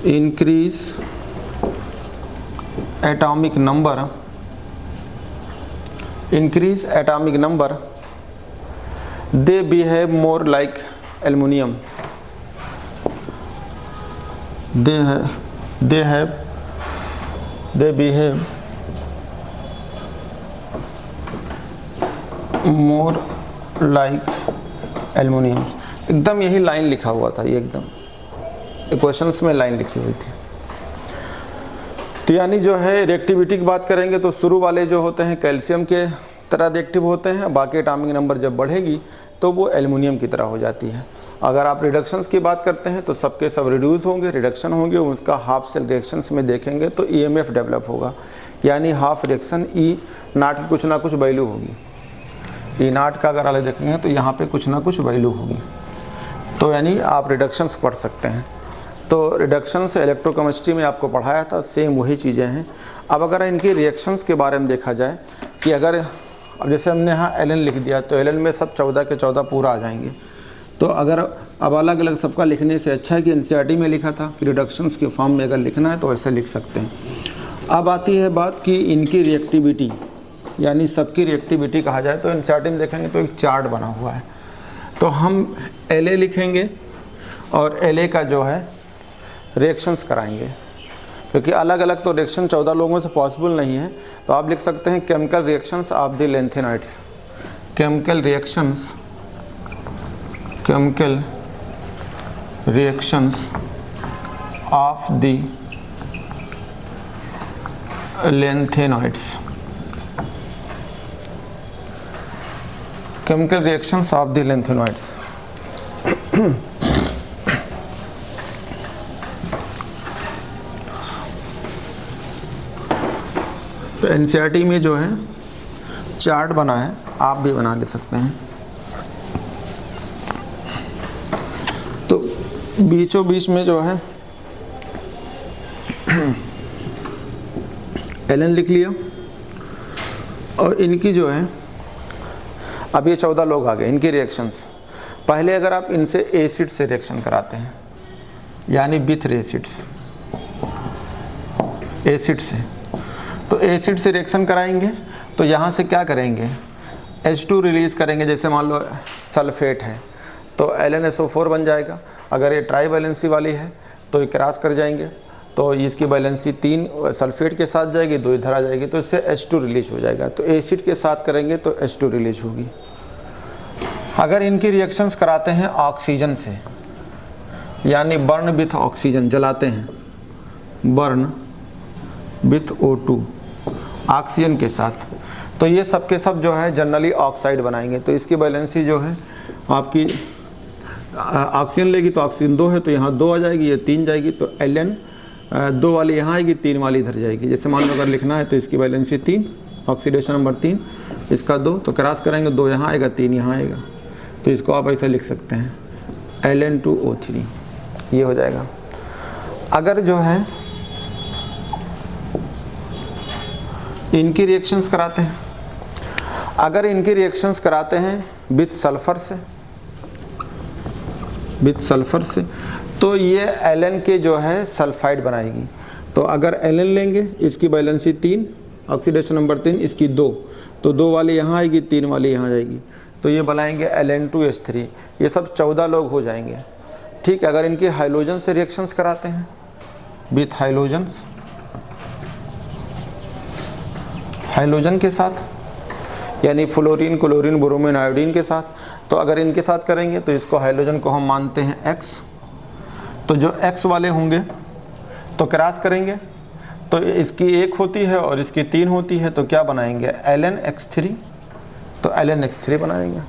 increase atomic number, increase atomic number, they behave more like aluminium, they behave more like aluminiums. एकदम यही लाइन लिखा हुआ था, ये एकदम क्वेश्चंस में लाइन लिखी हुई थी। तो यानी जो है रिएक्टिविटी की बात करेंगे तो शुरू वाले जो होते हैं कैल्शियम के तरह रिएक्टिव होते हैं, बाकी एटॉमिक नंबर जब बढ़ेगी तो वो एल्युमिनियम की तरह हो जाती है। अगर आप रिडक्शंस की बात करते हैं तो सबके सब रिड्यूस होंगे, रिडक्शन होंगे, उसका हाफ सेल रिएक्शंस में देखेंगे तो ईएमएफ डेवलप होगा, यानी हाफ रिएक्शन ई नाट की कुछ ना कुछ वैल्यू होगी। ई नाट का अगर अलग देखेंगे तो यहाँ पे कुछ ना कुछ वैल्यू होगी। तो यानी आप रिडक्शंस पढ़ सकते हैं। तो रिडक्शंस इलेक्ट्रोकेमिस्ट्री में आपको पढ़ाया था, सेम वही चीज़ें हैं। अब अगर इनकी रिएक्शंस के बारे में देखा जाए कि अगर अब जैसे हमने यहाँ एलन लिख दिया तो एलन में सब 14 के 14 पूरा आ जाएंगे। तो अगर अब अलग अलग सबका लिखने से अच्छा है कि एनसीईआरटी में लिखा था कि रिडक्शंस के फॉर्म में अगर लिखना है तो ऐसे लिख सकते हैं। अब आती है बात कि इनकी रिएक्टिविटी, यानी सबकी रिएक्टिविटी कहा जाए तो एनसीईआरटी में देखेंगे तो एक चार्ट बना हुआ है। तो हम LA लिखेंगे और LA का जो है रिएक्शंस कराएंगे, क्योंकि अलग अलग तो रिएक्शन 14 लोगों से पॉसिबल नहीं है। तो आप लिख सकते हैं chemical reactions of the lanthanides, chemical reactions of the lanthanides, chemical reactions of the lanthanides. तो एनसीईआरटी में जो है चार्ट बना है, आप भी बना ले सकते हैं। तो बीचों बीच में जो है एलन लिख लिया और इनकी जो है अब ये 14 लोग आ गए, इनकी रिएक्शंस। पहले अगर आप इनसे एसिड से रिएक्शन कराते हैं, यानी विथ एसिड्स, एसिड से, तो एसिड से रिएक्शन कराएंगे तो यहाँ से क्या करेंगे, H2 रिलीज़ करेंगे। जैसे मान लो सल्फेट है तो LnSO4 बन जाएगा। अगर ये ट्राई वैलेंसी वाली है तो ये क्रॉस कर जाएंगे, तो इसकी वैलेंसी 3 सल्फेट के साथ जाएगी, 2 इधर आ जाएगी, तो इससे H2 रिलीज हो जाएगा। तो एसिड के साथ करेंगे तो H2 रिलीज होगी। अगर इनकी रिएक्शंस कराते हैं ऑक्सीजन से, यानी बर्न विथ ऑक्सीजन, जलाते हैं, बर्न विथ O2 ऑक्सीजन के साथ, तो ये सब के सब जो है जनरली ऑक्साइड बनाएंगे। तो इसकी वैलेंसी जो है आपकी ऑक्सीजन लेगी तो ऑक्सीजन 2 है, तो यहाँ 2 आ जाएगी, ये 3 जाएगी, तो Ln 2 वाली यहाँ आएगी, 3 वाली इधर जाएगी। जैसे मान लो अगर लिखना है तो इसकी वैलेंसी 3, ऑक्सीडेशन नंबर 3, इसका 2, तो क्रॉस करेंगे, 2 यहाँ आएगा, 3 यहाँ आएगा, तो इसको आप ऐसे लिख सकते हैं Ln2O3, ये हो जाएगा। अगर जो है इनकी रिएक्शंस कराते हैं, अगर इनकी रिएक्शंस कराते हैं विथ सल्फ़र से, तो ये Ln के जो है सल्फाइड बनाएगी। तो अगर Ln लेंगे, इसकी वैलेंसी 3, ऑक्सीडेशन नंबर 3, इसकी 2, तो 2 वाली यहाँ आएगी, 3 वाली यहाँ जाएगी, तो ये बनाएंगे Ln2H3। ये सब 14 लोग हो जाएंगे। ठीक है, अगर इनकी हाइड्रोजन से रिएक्शंस कराते हैं विथ हाइड्रोजन के साथ, यानी फ्लोरीन, क्लोरीन, ब्रोमीन, आयोडीन के साथ, तो अगर इनके साथ करेंगे तो इसको हाइड्रोजन को हम मानते हैं X, तो जो X वाले होंगे तो क्रॉस करेंगे, तो इसकी 1 होती है और इसकी 3 होती है, तो क्या बनाएंगे Lnx3, तो Lnx3 बनाएंगे।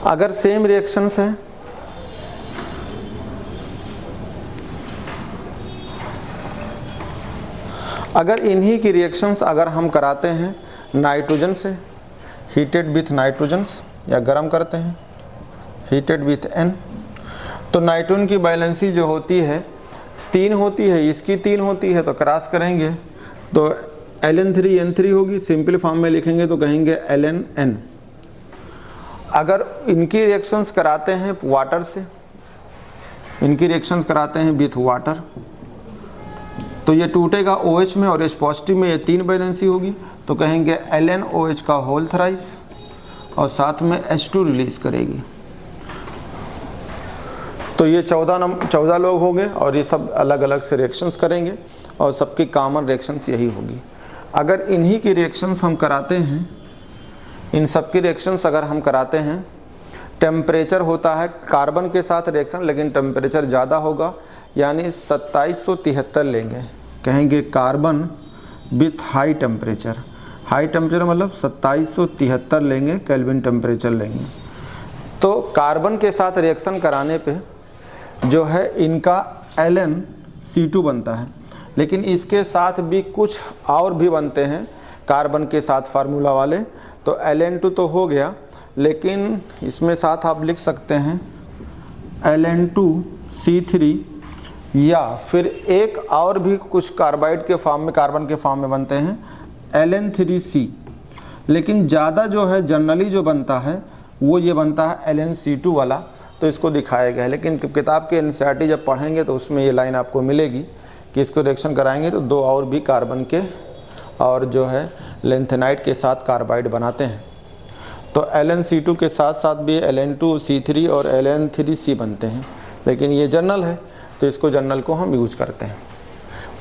अगर सेम रिएक्शंस है, अगर इन्हीं की रिएक्शंस अगर हम कराते हैं नाइट्रोजन से, हीटेड विथ नाइट्रोजन्स, या गर्म करते हैं हीटेड विथ N, तो नाइट्रोजन की बैलेंसी जो होती है 3 होती है, इसकी 3 होती है, तो क्रॉस करेंगे तो Ln3N3 होगी। सिंपल फॉर्म में लिखेंगे तो कहेंगे Ln(N). अगर इनकी रिएक्शंस कराते हैं वाटर से, इनकी रिएक्शंस कराते हैं विथ वाटर, तो ये टूटेगा OH में और H पॉजिटिव में, ये 3 बैलेंसी होगी, तो कहेंगे LnOH का होल थ्राइस, और साथ में H2 रिलीज करेगी। तो ये 14 लोग हो गए और ये सब अलग अलग से रिएक्शंस करेंगे और सबकी कॉमन रिएक्शंस यही होगी। अगर इन्हीं की रिएक्शंस हम कराते हैं, इन सब की रिएक्शंस अगर हम कराते हैं, टेम्परेचर होता है कार्बन के साथ रिएक्शन, लेकिन टेम्परेचर ज़्यादा होगा, यानी 2773 लेंगे, कहेंगे carbon with high temperature. High temperature मतलब 2773 लेंगे, केल्विन टेम्परेचर लेंगे। तो कार्बन के साथ रिएक्शन कराने पे जो है इनका LnC2 बनता है, लेकिन इसके साथ भी कुछ और भी बनते हैं कार्बन के साथ फार्मूला वाले। तो Ln2 तो हो गया, लेकिन इसमें साथ आप लिख सकते हैं Ln2C3, या फिर एक और भी कुछ कार्बाइड के फॉर्म में, कार्बन के फॉर्म में बनते हैं Ln3C, लेकिन ज़्यादा जो है जनरली जो बनता है वो ये बनता है LnC2 वाला, तो इसको दिखाया गया है। लेकिन किताब के NCERT जब पढ़ेंगे तो उसमें ये लाइन आपको मिलेगी कि इसको रिएक्शन कराएंगे तो 2 और भी कार्बन के और जो है लेंथेनाइड के साथ कार्बाइड बनाते हैं। तो LnC2 के साथ साथ भी Ln2C3 और Ln3C बनते हैं, लेकिन ये जनरल है तो इसको जनरल को हम यूज करते हैं।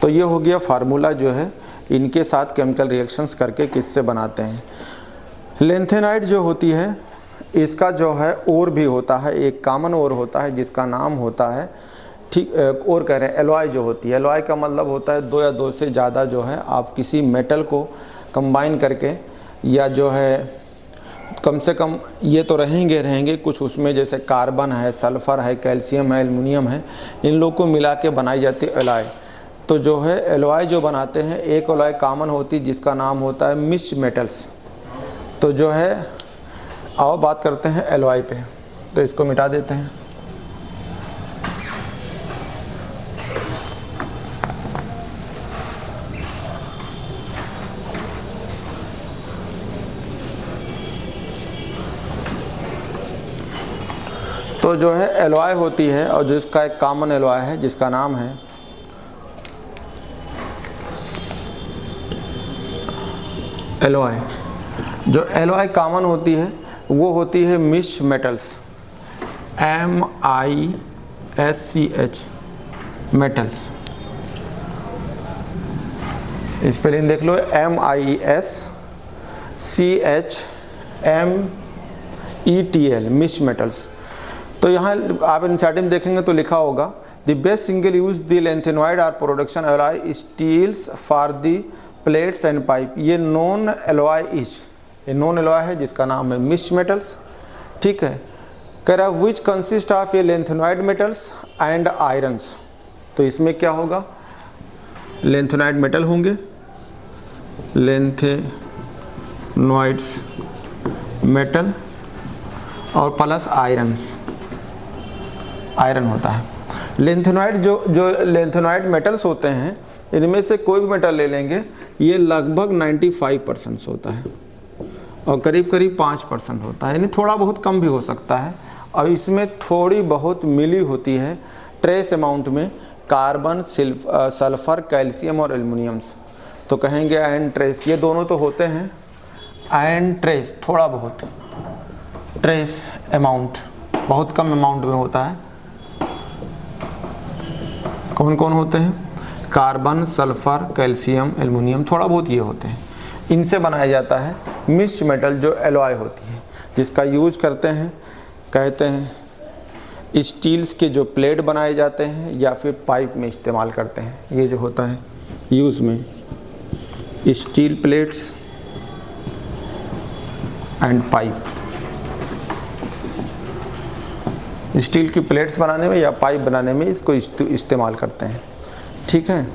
तो ये हो गया फार्मूला जो है इनके साथ केमिकल रिएक्शंस करके किससे बनाते हैं। लेंथेनाइड जो होती है इसका जो है और भी होता है, एक कॉमन और होता है जिसका नाम होता है, ठीक और कह रहे हैं एलॉय जो होती है। एलॉय का मतलब होता है 2 या 2 से ज़्यादा जो है आप किसी मेटल को कंबाइन करके, या जो है कम से कम ये तो रहेंगे कुछ उसमें, जैसे कार्बन है, सल्फ़र है, कैल्शियम है, एल्युमिनियम है, इन लोग को मिला के बनाई जाती है एलॉय। तो जो है एलॉय जो बनाते हैं, एक एलॉय कॉमन होती है जिसका नाम होता है मिक्स्ड मेटल्स। तो जो है आओ बात करते हैं एलॉय पे, तो इसको मिटा देते हैं। तो जो है एलॉय होती है और जो इसका एक कॉमन एलॉय है जिसका नाम है एलॉय। जो एलॉय कॉमन होती है वो होती है mixed metals, MISCH। Metals, spelling देख लो, MISCHMETL, मिक्स मेटल्स। तो यहाँ आप इनसाइड में देखेंगे तो लिखा होगा the best single use the lanthanoid are production alloy steels for the plates and pipe. ये नॉन एलॉय इज, ये नॉन एलॉय है जिसका नाम है मिक्स मेटल्स। ठीक है, कह रहा which consist of A lanthanoid metals and irons. तो इसमें क्या होगा, लेंथेनॉइड मेटल होंगे, लेंथेनॉइड्स मेटल और प्लस आयरन्स, आयरन होता है। लेंथेनॉइड जो लेंथेनॉइड मेटल्स होते हैं, इनमें से कोई भी मेटल ले लेंगे, ये लगभग 95% होता है और करीब करीब 5% होता है, यानी थोड़ा बहुत कम भी हो सकता है। और इसमें थोड़ी बहुत मिली होती है ट्रेस अमाउंट में कार्बन, सल्फर, कैल्शियम और एल्युमिनियम्स। तो कहेंगे एंड ट्रेस, ये दोनों तो होते हैं, एंड ट्रेस थोड़ा बहुत, ट्रेस अमाउंट बहुत कम अमाउंट में होता है। कौन कौन होते हैं, कार्बन, सल्फर, कैल्शियम, एल्युमिनियम, थोड़ा बहुत ये होते हैं। इनसे बनाया जाता है मिक्स्ड मेटल जो एलॉय होती है, जिसका यूज करते हैं, कहते हैं स्टील्स के जो प्लेट बनाए जाते हैं या फिर पाइप में इस्तेमाल करते हैं। ये जो होता है यूज़ में steel plates and pipe, steel की प्लेट्स बनाने में या पाइप बनाने में इसको इस्तेमाल करते हैं। ठीक है,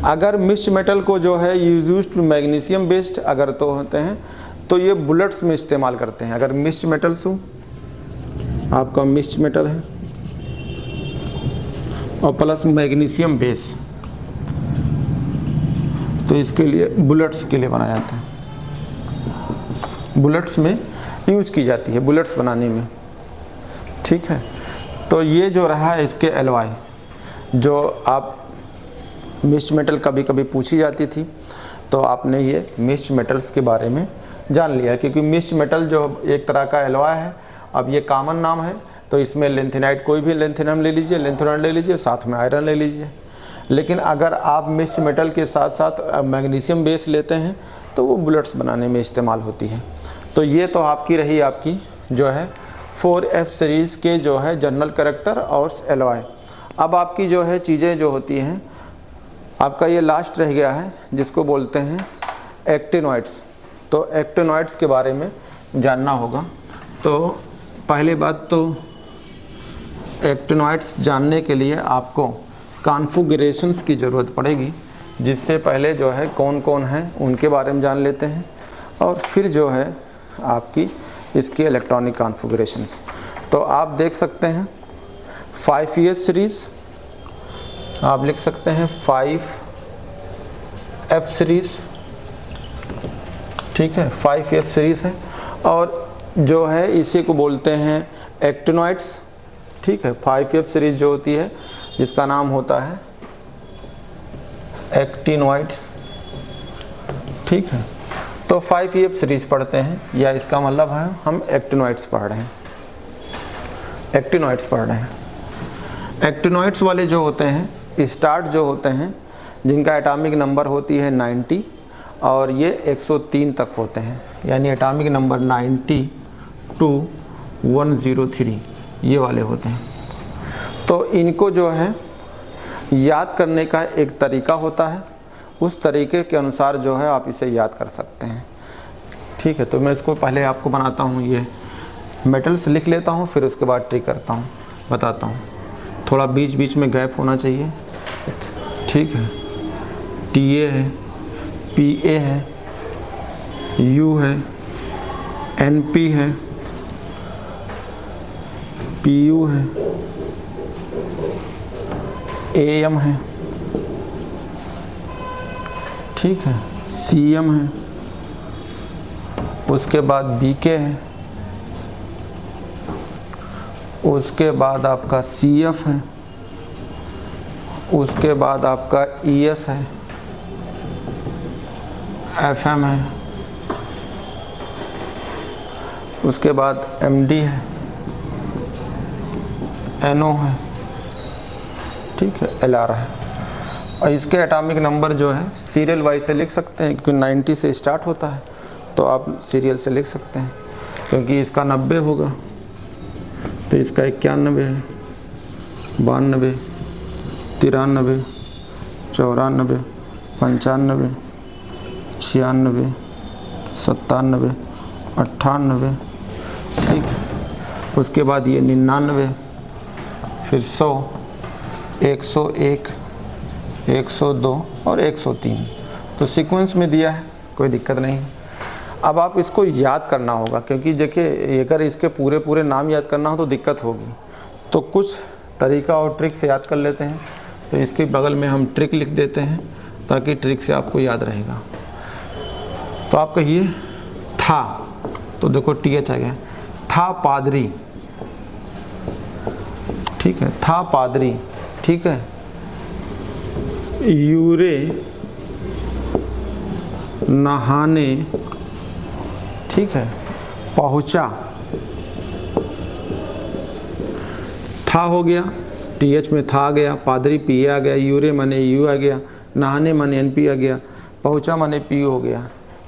अगर मिक्स्ड मेटल को जो है यूज्ड मैग्नीशियम बेस्ड अगर तो होते हैं तो ये बुलेट्स में इस्तेमाल करते हैं। अगर मिक्स्ड मेटल्स हो, आपका मिक्स्ड मेटल है और प्लस मैग्नीशियम बेस, तो इसके लिए बुलेट्स के लिए बनाया जाता है, बुलेट्स में यूज की जाती है, बुलेट्स बनाने में। ठीक है, तो ये जो रहा है इसके एलॉय, जो आप मिक्स्ड मेटल कभी कभी पूछी जाती थी, तो आपने ये मिक्स्ड मेटल्स के बारे में जान लिया, क्योंकि मिक्स्ड मेटल जो एक तरह का एलॉय है। अब ये कॉमन नाम है, तो इसमें लेंथेनाइड, कोई भी लेंथेनम ले लीजिए, लेंथेनॉइड ले लीजिए, साथ में आयरन ले लीजिए। लेकिन अगर आप मिक्स्ड मेटल के साथ साथ मैग्नीशियम बेस लेते हैं तो वो बुलेट्स बनाने में इस्तेमाल होती है। तो ये तो आपकी रही, आपकी जो है 4F सीरीज़ के जो है जनरल कैरेक्टर और एलॉय। अब आपकी जो है चीज़ें जो होती हैं, आपका ये लास्ट रह गया है जिसको बोलते हैं एक्टिनॉइड्स। तो एक्टिनॉइड्स के बारे में जानना होगा। तो पहली बात तो एक्टिनॉइड्स जानने के लिए आपको कॉन्फ़िगरेशंस की ज़रूरत पड़ेगी, जिससे पहले जो है कौन कौन हैं उनके बारे में जान लेते हैं, और फिर जो है आपकी इसकी इलेक्ट्रॉनिक कॉन्फ़िगरेशंस। तो आप देख सकते हैं 5S सीरीज़, आप लिख सकते हैं 5F सीरीज़। ठीक है, 5F सीरीज़ है, और जो है इसी को बोलते हैं एक्टिनॉइड्स। ठीक है, 5F सीरीज़ जो होती है जिसका नाम होता है एक्टिनॉइड्स। ठीक है, तो 5F सीरीज़ पढ़ते हैं, या इसका मतलब है हम एक्टिनॉइड्स पढ़ रहे हैं, एक्टिनॉइड्स पढ़ रहे हैं। एक्टिनॉइड्स वाले जो होते हैं, स्टार्ट जो होते हैं, जिनका एटॉमिक नंबर होती है 90 और ये 103 तक होते हैं, यानी एटॉमिक नंबर 90 to 103 ये वाले होते हैं। तो इनको जो है याद करने का एक तरीका होता है, उस तरीके के अनुसार जो है आप इसे याद कर सकते हैं। ठीक है, तो मैं इसको पहले आपको बनाता हूँ, ये मेटल्स लिख लेता हूँ, फिर उसके बाद ट्रिक करता हूँ, बताता हूँ। थोड़ा बीच बीच में गैप होना चाहिए। ठीक है, TA है, PA है, U है, NP है, PU है, AM है, ठीक है, CM है, उसके बाद BK है, उसके बाद आपका CF है, उसके बाद आपका ES है, FM है, उसके बाद MD है, NO है, ठीक है, LR है। और इसके एटॉमिक नंबर जो है सीरियल वाइज से लिख सकते हैं, क्योंकि 90 से स्टार्ट होता है, तो आप सीरियल से लिख सकते हैं। क्योंकि इसका 90 होगा तो इसका 91 है, 92, 93, 94, 95, 96, 97, 98, ठीक है। उसके बाद ये 99, फिर 100, 101, 102 और 103। तो सीक्वेंस में दिया है, कोई दिक्कत नहीं। अब आप इसको याद करना होगा, क्योंकि देखिए अगर इसके पूरे पूरे नाम याद करना हो तो दिक्कत होगी। तो कुछ तरीका और ट्रिक से याद कर लेते हैं। तो इसके बगल में हम ट्रिक लिख देते हैं ताकि ट्रिक से आपको याद रहेगा। तो आप कहिए था, तो देखो TH आ गया, था पादरी, ठीक है, था पादरी, ठीक है। यूरे नहाने, ठीक है, पहुंचा, था हो गया, TH में था आ गया, पादरी PA आ गया, यूरे माने U आ गया, नहाने माने NP आ गया, पहुंचा माने PU हो गया।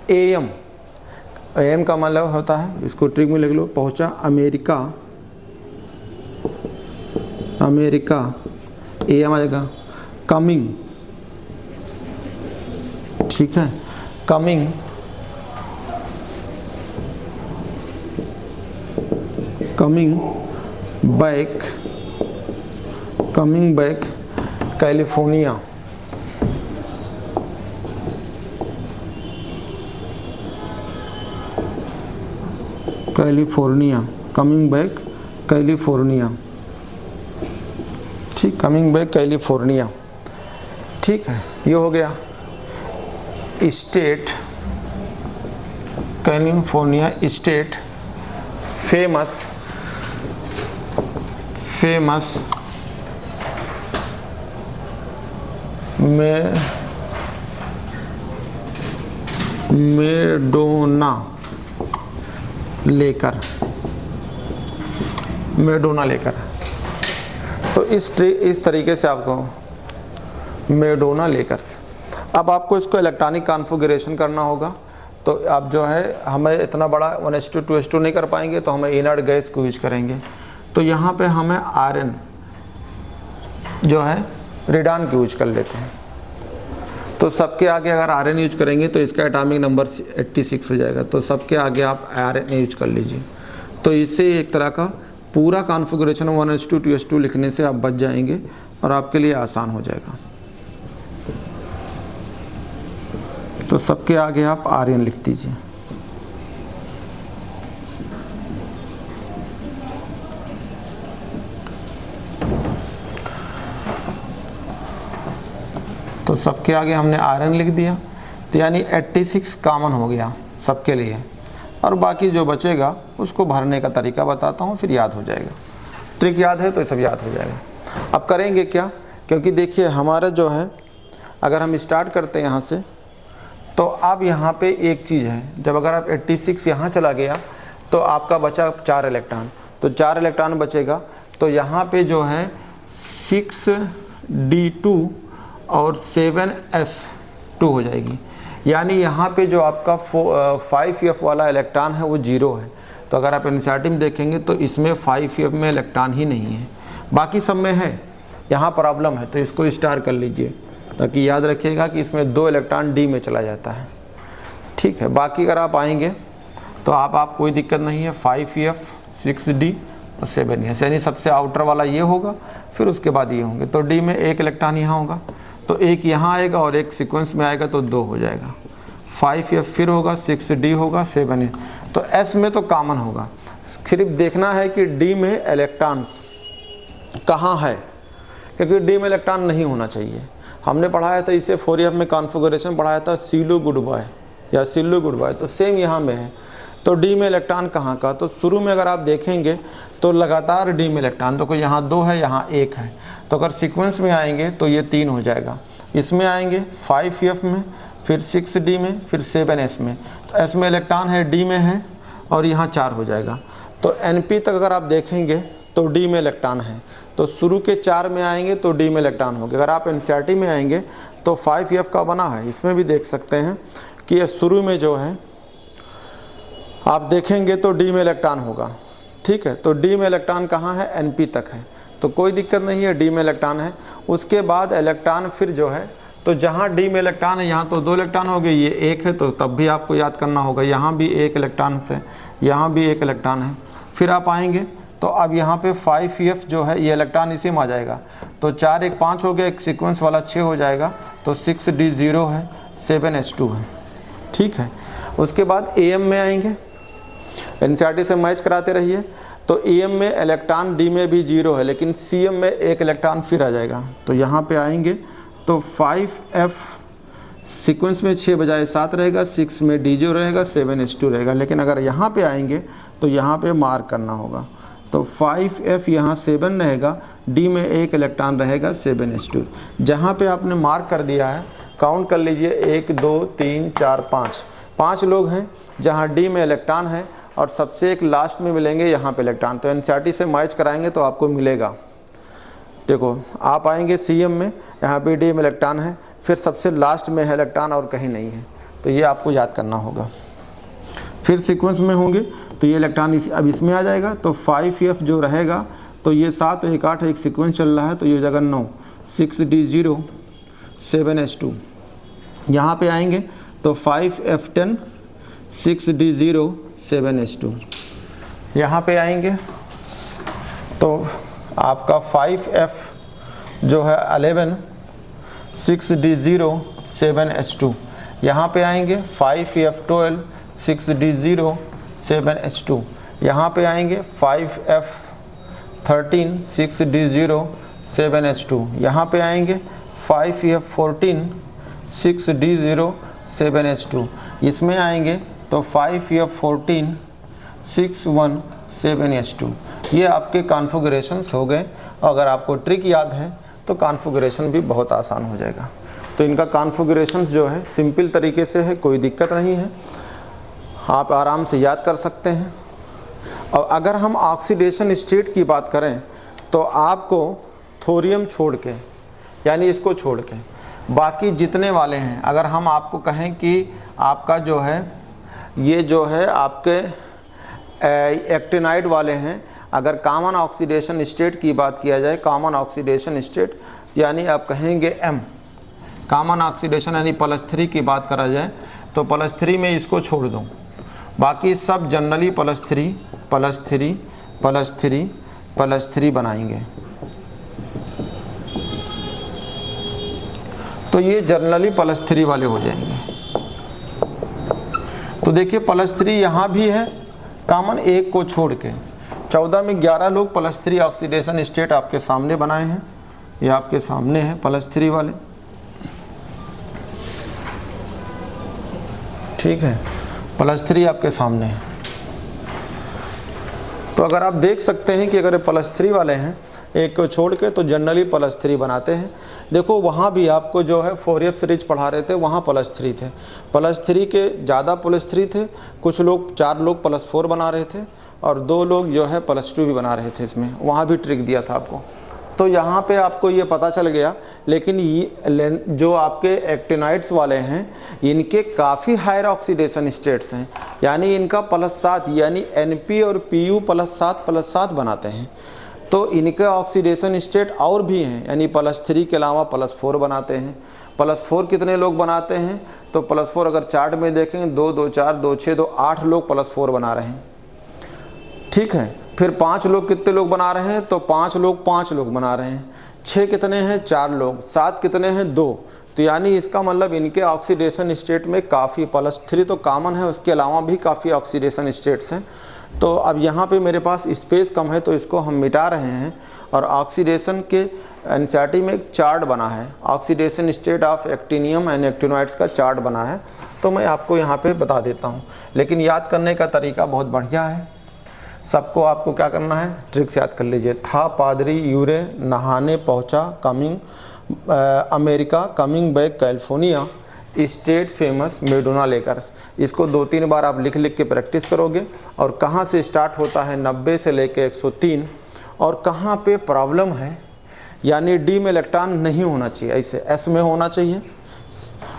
AM का मतलब होता है, इसको ट्रिक में लिख लो, पहुंचा अमेरिका, अमेरिका, AM आ जाएगा। कमिंग, ठीक है, coming, coming back, coming back California, California, coming back California, ठीक, कमिंग बैक कैलिफोर्निया, ठीक है। ये हो गया state, California state, famous, famous Madonna लेकर, मेडोना लेकर। तो इस तरीके से आपको मेडोना लेकर्स। अब आपको इसको इलेक्ट्रॉनिक कॉन्फ़िगरेशन करना होगा। तो आप जो है हमें इतना बड़ा 1:2 2:2 नहीं कर पाएंगे, तो हमें इनर्ट गैस को यूज करेंगे। तो यहाँ पे हमें आयरन जो है रेडान की यूज कर लेते हैं। तो सबके आगे अगर आयरन यूज करेंगे तो इसका एटॉमिक नंबर 86 हो जाएगा। तो सबके आगे आप आयरन यूज कर लीजिए। तो इससे एक तरह का पूरा कॉन्फ़िगरेशन 1:2 2:2 लिखने से आप बच जाएंगे और आपके लिए आसान हो जाएगा। तो सबके आगे आप आर्यन लिख दीजिए। तो सबके आगे हमने आयरन लिख दिया, तो यानी 86 कॉमन हो गया सबके लिए। और बाकी जो बचेगा उसको भरने का तरीका बताता हूँ, फिर याद हो जाएगा। ट्रिक याद है तो सब याद हो जाएगा। अब करेंगे क्या, क्योंकि देखिए हमारा जो है अगर हम स्टार्ट करते हैं यहाँ से, तो अब यहाँ पे एक चीज़ है, जब अगर आप 86 यहाँ चला गया तो आपका बचा 4 इलेक्ट्रॉन। तो 4 इलेक्ट्रॉन बचेगा, तो यहाँ पे जो है 6d2 और 7s2 हो जाएगी। यानी यहाँ पे जो आपका 5f वाला इलेक्ट्रॉन है वो 0 है। तो अगर आप एनसीईआरटी में देखेंगे तो इसमें 5f में इलेक्ट्रॉन ही नहीं है, बाकी सब में है। यहाँ प्रॉब्लम है, तो इसको स्टार कर लीजिए ताकि याद रखिएगा कि इसमें 2 इलेक्ट्रॉन डी में चला जाता है। ठीक है, बाकी अगर आप आएंगे तो आप कोई दिक्कत नहीं है। 5f 6d और 7s, यानी सबसे आउटर वाला ये होगा, फिर उसके बाद ये होंगे। तो डी में 1 इलेक्ट्रॉन यहाँ होगा, तो एक यहाँ आएगा और एक सीक्वेंस में आएगा, तो 2 हो जाएगा। 5f फिर होगा, 6d होगा, 7s। तो s में तो कॉमन होगा, सिर्फ देखना है कि डी में इलेक्ट्रॉन्स कहाँ है, क्योंकि डी में इलेक्ट्रॉन नहीं होना चाहिए। हमने पढ़ाया था इसे 4f में कॉन्फ़िगरेशन पढ़ाया था, सिलो गुड बॉय या सिलो गुड बॉय, तो सेम यहाँ में है। तो डी में इलेक्ट्रॉन कहाँ का, तो शुरू में अगर आप देखेंगे तो लगातार डी में इलेक्ट्रॉन, तो कोई यहाँ 2 है, यहाँ 1 है। तो अगर सीक्वेंस में आएंगे तो ये 3 हो जाएगा। इसमें आएंगे 5f में, फिर 6d में, फिर 7s में। तो s में इलेक्ट्रॉन है, d में है, और यहाँ 4 हो जाएगा। तो np तक अगर आप देखेंगे तो डी में इलेक्ट्रॉन है, तो शुरू के 4 में आएंगे तो डी में इलेक्ट्रॉन होंगे। अगर आप एनसीईआरटी में आएंगे तो 5F का बना है, इसमें भी देख सकते हैं कि ये शुरू में जो है आप देखेंगे तो डी में इलेक्ट्रॉन होगा। ठीक है, तो डी में इलेक्ट्रॉन कहाँ है, NP तक है, तो कोई दिक्कत नहीं है, डी में इलेक्ट्रॉन है। उसके बाद इलेक्ट्रॉन फिर जो है, तो जहाँ डी में इलेक्ट्रॉन है यहाँ तो 2 इलेक्ट्रॉन हो गए, ये 1 है, तो तब भी आपको याद करना होगा यहाँ भी 1 इलेक्ट्रॉन से, यहाँ भी 1 इलेक्ट्रॉन है। फिर आप आएंगे तो अब यहाँ पे 5F जो है ये इलेक्ट्रॉन इसी में आ जाएगा, तो 4 1 5 हो गया, एक सीक्वेंस वाला 6 हो जाएगा, तो 6D0 है, 7H2 है। ठीक है, उसके बाद AM में आएंगे, एनसीईआरटी से मैच कराते रहिए। तो AM में इलेक्ट्रॉन D में भी 0 है, लेकिन CM में 1 इलेक्ट्रॉन फिर आ जाएगा, तो यहाँ पे आएंगे तो 5F सीक्वेंस में 6 बजाय 7 रहेगा, 6 में D0 रहेगा, 7H2 रहेगा। लेकिन अगर यहाँ पे आएंगे तो यहाँ पे मार्क करना होगा, तो 5F यहाँ 7 रहेगा, D में 1 इलेक्ट्रॉन रहेगा, 7H2। जहाँ पे आपने मार्क कर दिया है काउंट कर लीजिए, 1 2 3 4 5 लोग हैं जहाँ D में इलेक्ट्रॉन है, और सबसे एक लास्ट में मिलेंगे यहाँ पे इलेक्ट्रॉन। तो एनसीईआरटी से मैच कराएंगे तो आपको मिलेगा। देखो आप आएंगे CM में, यहाँ पे D में इलेक्ट्रॉन है, फिर सबसे लास्ट में है इलेक्ट्रॉन और कहीं नहीं है, तो ये आपको याद करना होगा। फिर सीक्वेंस में होंगे तो ये इलेक्ट्रॉन अब इसमें आ जाएगा, तो 5F जो रहेगा, तो ये 7 1 8 एक सीक्वेंस चल रहा है, तो ये जगह 9, 6D0 7H2। यहाँ पे आएंगे तो 5F10 6D0 7H2। यहाँ पे आएंगे तो आपका 5F जो है 11 6D0 7H2। यहाँ पे आएंगे 5F12 6D0 7H2। यहाँ पे आएंगे 5F13 6D0 7H2। यहाँ पे आएंगे 5F14 6D0 7H2। इसमें आएंगे तो 5F14 6 1 7H2। ये आपके कॉन्फ़िगरेशंस हो गए। अगर आपको ट्रिक याद है तो कॉन्फ़िगरेशन भी बहुत आसान हो जाएगा। तो इनका कॉन्फ़िगरेशंस जो है सिंपल तरीके से है, कोई दिक्कत नहीं है, आप आराम से याद कर सकते हैं। और अगर हम ऑक्सीडेशन स्टेट की बात करें तो आपको थोरियम छोड़ के, यानी इसको छोड़ के बाकी जितने वाले हैं, अगर हम आपको कहें कि आपका जो है ये जो है आपके एक्टिनाइड वाले हैं, अगर कॉमन ऑक्सीडेशन स्टेट की बात किया जाए, कॉमन ऑक्सीडेशन स्टेट यानी आप कहेंगे M, कॉमन ऑक्सीडेशन यानी +3 की बात करा जाए तो +3 में इसको छोड़ दो, बाकी सब जनरली +3 +3 +3 +3 बनाएंगे। तो ये जनरली +3 वाले हो जाएंगे। तो देखिए +3 यहाँ भी है कॉमन, एक को छोड़ के 14 में 11 लोग +3 ऑक्सीडेशन स्टेट आपके सामने बनाए हैं। ये आपके सामने है +3 वाले, ठीक है, +3 आपके सामने है। तो अगर आप देख सकते हैं कि अगर +3 वाले हैं एक को छोड़ के तो जनरली +3 बनाते हैं। देखो वहाँ भी आपको जो है 4F सीरीज पढ़ा रहे थे, वहाँ +3 थे, +3 के ज़्यादा +3 थे, कुछ लोग 4 लोग +4 बना रहे थे और 2 लोग जो है +2 भी बना रहे थे इसमें, वहाँ भी ट्रिक दिया था आपको। तो यहाँ पे आपको ये पता चल गया। लेकिन ये जो आपके एक्टिनाइड्स वाले हैं इनके काफ़ी हायर ऑक्सीडेशन स्टेट्स हैं, यानी इनका +7 यानी NP और PU +7 बनाते हैं। तो इनके ऑक्सीडेशन स्टेट और भी हैं, यानी +3 के अलावा +4 बनाते हैं। +4 कितने लोग बनाते हैं तो +4 अगर चार्ट में देखेंगे 2 2 4 2 6 2 8 लोग +4 बना रहे हैं, ठीक है। फिर 5 लोग कितने लोग बना रहे हैं तो 5 लोग बना रहे हैं। 6 कितने हैं 4 लोग, 7 कितने हैं 2। तो यानी इसका मतलब इनके ऑक्सीडेशन स्टेट में काफ़ी +3 तो कॉमन है, उसके अलावा भी काफ़ी ऑक्सीडेशन स्टेट्स हैं। तो अब यहाँ पे मेरे पास स्पेस कम है तो इसको हम मिटा रहे हैं। और ऑक्सीडेशन के एनसीईआरटी में एक चार्ट बना है, oxidation state of actinium and actinoids का चार्ट बना है, तो मैं आपको यहाँ पे बता देता हूँ। लेकिन याद करने का तरीका बहुत बढ़िया है। सबको आपको क्या करना है, ट्रिक्स याद कर लीजिए। था पादरी यूरे नहाने पहुँचा coming America, coming back California, state famous Madonna लेकर। इसको 2-3 बार आप लिख लिख के प्रैक्टिस करोगे। और कहाँ से स्टार्ट होता है 90 से लेके 103 और कहाँ पे प्रॉब्लम है, यानी डी में इलेक्ट्रॉन नहीं होना चाहिए, ऐसे एस में होना चाहिए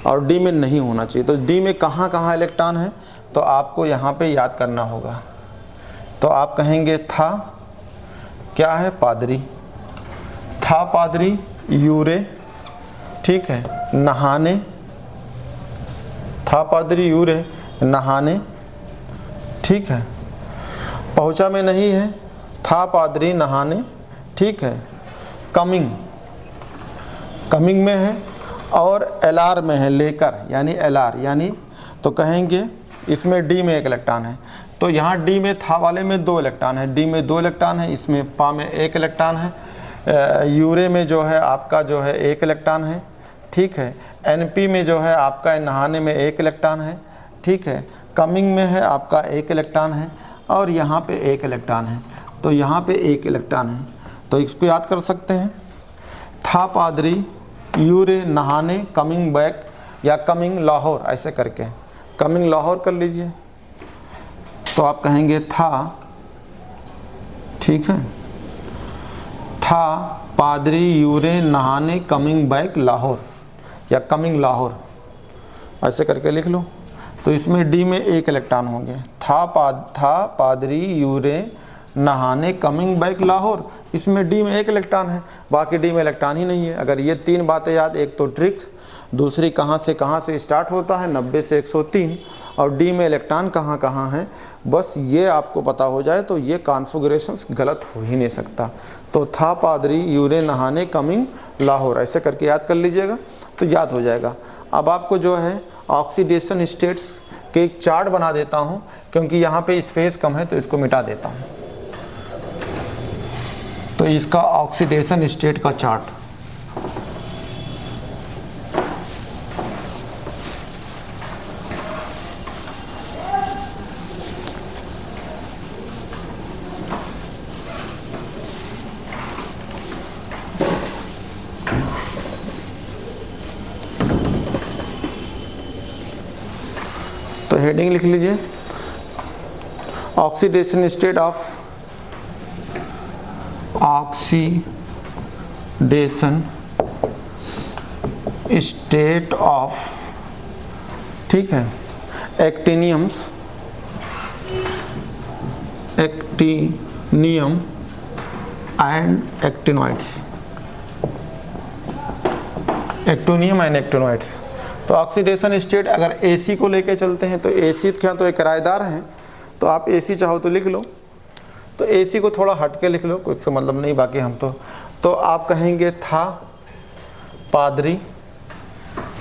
और डी में नहीं होना चाहिए। तो डी में कहाँ कहाँ इलेक्ट्रॉन है तो आपको यहाँ पे याद करना होगा। तो आप कहेंगे था, क्या है, पादरी, था पादरी यूरे, ठीक है, नहाने, था पादरी यूरे नहाने, ठीक है, पहुँचा में नहीं है, था पादरी नहाने, ठीक है, कमिंग, कमिंग में है, और एलआर में है, लेकर, यानी एलआर, यानी तो कहेंगे इसमें डी में एक इलेक्ट्रॉन है। तो यहाँ डी में था वाले में 2 इलेक्ट्रॉन है, डी में 2 इलेक्ट्रॉन है, इसमें पा में 1 इलेक्ट्रॉन है, यूरे में जो है आपका जो है 1 इलेक्ट्रॉन है, ठीक है, एनपी में जो है आपका नहाने में 1 इलेक्ट्रॉन है, ठीक है, कमिंग में है आपका 1 इलेक्ट्रॉन है, और यहाँ पे 1 इलेक्ट्रॉन है। तो यहाँ पे 1 इलेक्ट्रॉन है, तो इसको याद कर सकते हैं, था पादरी यूरे नहाने कमिंग बैक, या कमिंग लाहौर, ऐसे करके कमिंग लाहौर कर लीजिए। तो आप कहेंगे था, ठीक है, था पादरी यूरे नहाने कमिंग बैक लाहौर, या कमिंग लाहौर, ऐसे करके लिख लो। तो इसमें डी में 1 इलेक्ट्रॉन होंगे, था पादरी यूरे नहाने कमिंग बैक लाहौर, इसमें डी में 1 इलेक्ट्रॉन है, बाकी डी में इलेक्ट्रॉन ही नहीं है। अगर ये 3 बातें याद, एक तो ट्रिक, दूसरी कहाँ से स्टार्ट होता है 90 से 103, और डी में इलेक्ट्रॉन कहाँ कहाँ है, बस ये आपको पता हो जाए तो ये कॉन्फ़िगरेशंस गलत हो ही नहीं सकता। तो था पादरी यूरे नहाने कमिंग लाहौर, ऐसे करके याद कर लीजिएगा तो याद हो जाएगा। अब आपको जो है ऑक्सीडेशन स्टेट्स के एक चार्ट बना देता हूँ, क्योंकि यहाँ पे स्पेस कम है तो इसको मिटा देता हूँ। तो इसका ऑक्सीडेशन स्टेट का चार्ट, तो हेडिंग लिख लीजिए, oxidation state of, oxidation state of, ठीक है, actiniums, actinium and actinoids, actinium and actinoids. तो ऑक्सीडेशन स्टेट अगर AC को लेके चलते हैं तो AC क्या तो एक किराएदार हैं, तो आप AC चाहो तो लिख लो, तो AC को थोड़ा हट के लिख लो, कुछ से मतलब नहीं, बाकी हम तो आप कहेंगे था पादरी,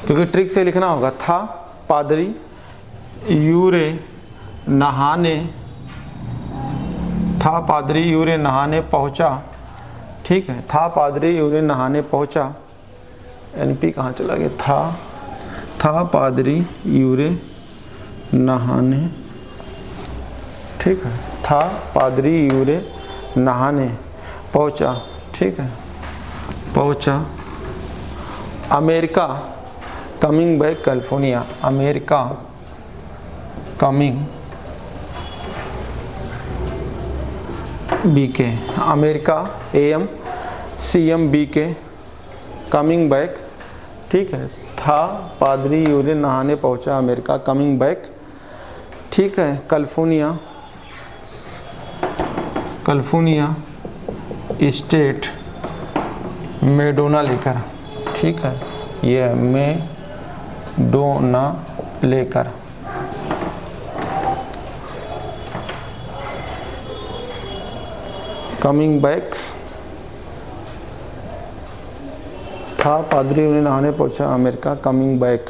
क्योंकि ट्रिक से लिखना होगा, था पादरी यूरे नहाने, था पादरी यूरे नहाने पहुँचा, ठीक है, था पादरी यूरे नहाने पहुँचा, NP कहाँ चला गया, था पादरी यूरे नहाने, ठीक है, था पादरी यूरे नहाने पहुँचा, ठीक है, पहुँचा America coming back California, America coming BK, America AM CM BK coming back, ठीक है, था पादरी यूरे नहाने पहुंचा अमेरिका कमिंग बैक, ठीक है, कैलिफोर्निया, कैलिफोर्निया स्टेट मेडोना लेकर, ठीक है, ये मेडोना लेकर, कमिंग बैक्स, था पादरी उन्हें नहाने पहुंचा अमेरिका कमिंग बैक,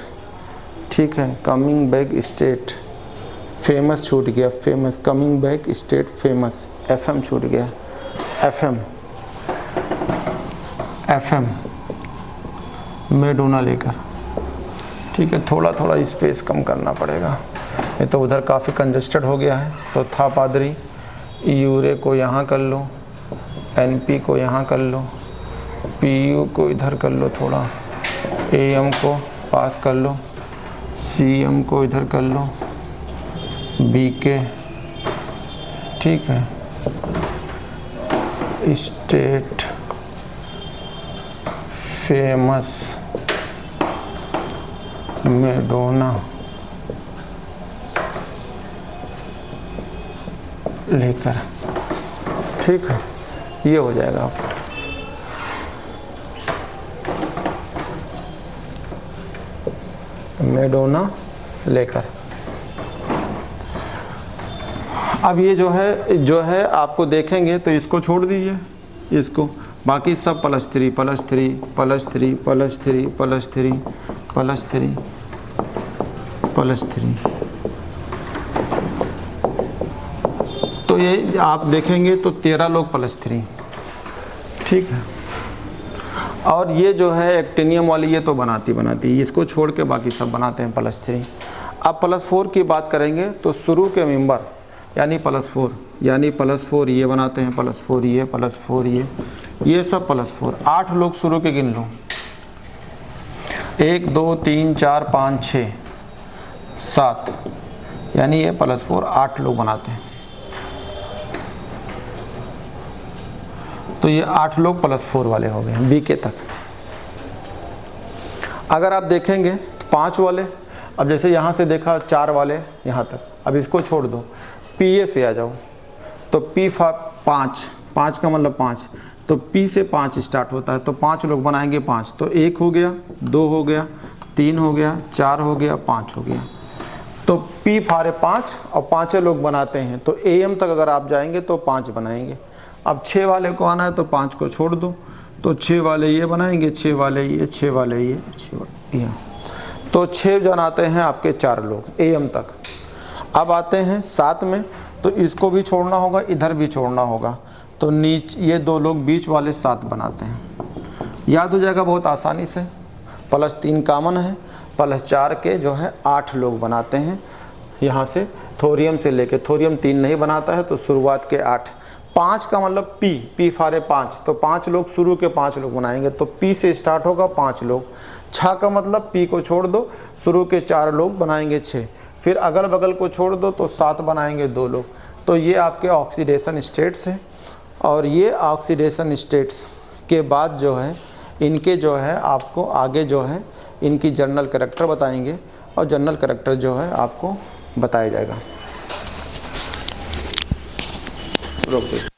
ठीक है, कमिंग बैक स्टेट, फेमस छूट गया, famous, coming back state famous, FM छूट गया, FM मेडोना लेकर, ठीक है, थोड़ा थोड़ा स्पेस कम करना पड़ेगा, ये तो उधर काफ़ी कंजस्टेड हो गया है। तो था पादरी यूरे को यहाँ कर लो, NP को यहाँ कर लो, PU को इधर कर लो, थोड़ा AM को पास कर लो, CM को इधर कर लो, BK, ठीक है, स्टेट फेमस मैडोना लेकर, ठीक है, ये हो जाएगा आपका। मैडोना लेकर। अब ये जो है आपको देखेंगे तो इसको छोड़ दीजिए, इसको, बाकी सब +3 +3 +3 +3 +3 +3 +3, तो ये आप देखेंगे तो 13 लोग +3, ठीक है। और ये जो है एक्टिनियम वाली ये तो बनाती, इसको छोड़ के बाकी सब बनाते हैं +3। अब +4 की बात करेंगे तो शुरू के मेंबर यानी +4, यानी +4 ये बनाते हैं, +4 ये, +4 ये सब +4। 8 लोग शुरू के गिन लो, 1 2 3 4 5 6 7, यानी ये +4 8 लोग बनाते हैं। तो ये 8 लोग +4 वाले हो गए बीके तक। अगर आप देखेंगे तो 5 वाले, अब जैसे यहाँ से देखा 4 वाले यहाँ तक, अब इसको छोड़ दो, पीए से आ जाओ, तो पी 5 का मतलब 5, तो पी से 5 स्टार्ट होता है, तो 5 लोग बनाएंगे 5, तो 1 हो गया, 2 हो गया, 3 हो गया, 4 हो गया, 5 हो गया, तो पी फारे 5 और 5 लोग बनाते हैं, तो एम तक अगर आप जाएंगे तो 5 बनाएंगे। अब 6 वाले को आना है तो 5 को छोड़ दो, तो 6 वाले ये बनाएंगे, 6 वाले ये, 6 वाले ये, 6 वाले ये, तो 6 बनाते हैं आपके 4 लोग एम तक। अब आते हैं 7 में, तो इसको भी छोड़ना होगा, इधर भी छोड़ना होगा, तो ये 2 लोग बीच वाले 7 बनाते हैं। याद हो जाएगा बहुत आसानी से, +3 कॉमन है, +4 के जो है 8 लोग बनाते हैं। यहाँ से थोरियम से लेके, थोरियम 3 नहीं बनाता है, तो शुरुआत के 8। 5 का मतलब पी फारे 5, तो 5 लोग शुरू के 5 लोग बनाएंगे, तो पी से स्टार्ट होगा 5 लोग। 6 का मतलब पी को छोड़ दो, शुरू के 4 लोग बनाएंगे 6, फिर अगल बगल को छोड़ दो तो 7 बनाएंगे 2 लोग। तो ये आपके ऑक्सीडेशन स्टेट्स हैं, और ये ऑक्सीडेशन स्टेट्स के बाद जो है इनके जो है आपको आगे जो है इनकी जनरल कैरेक्टर बताएंगे, और जनरल कैरेक्टर जो है आपको बताया जाएगा। रोक दो।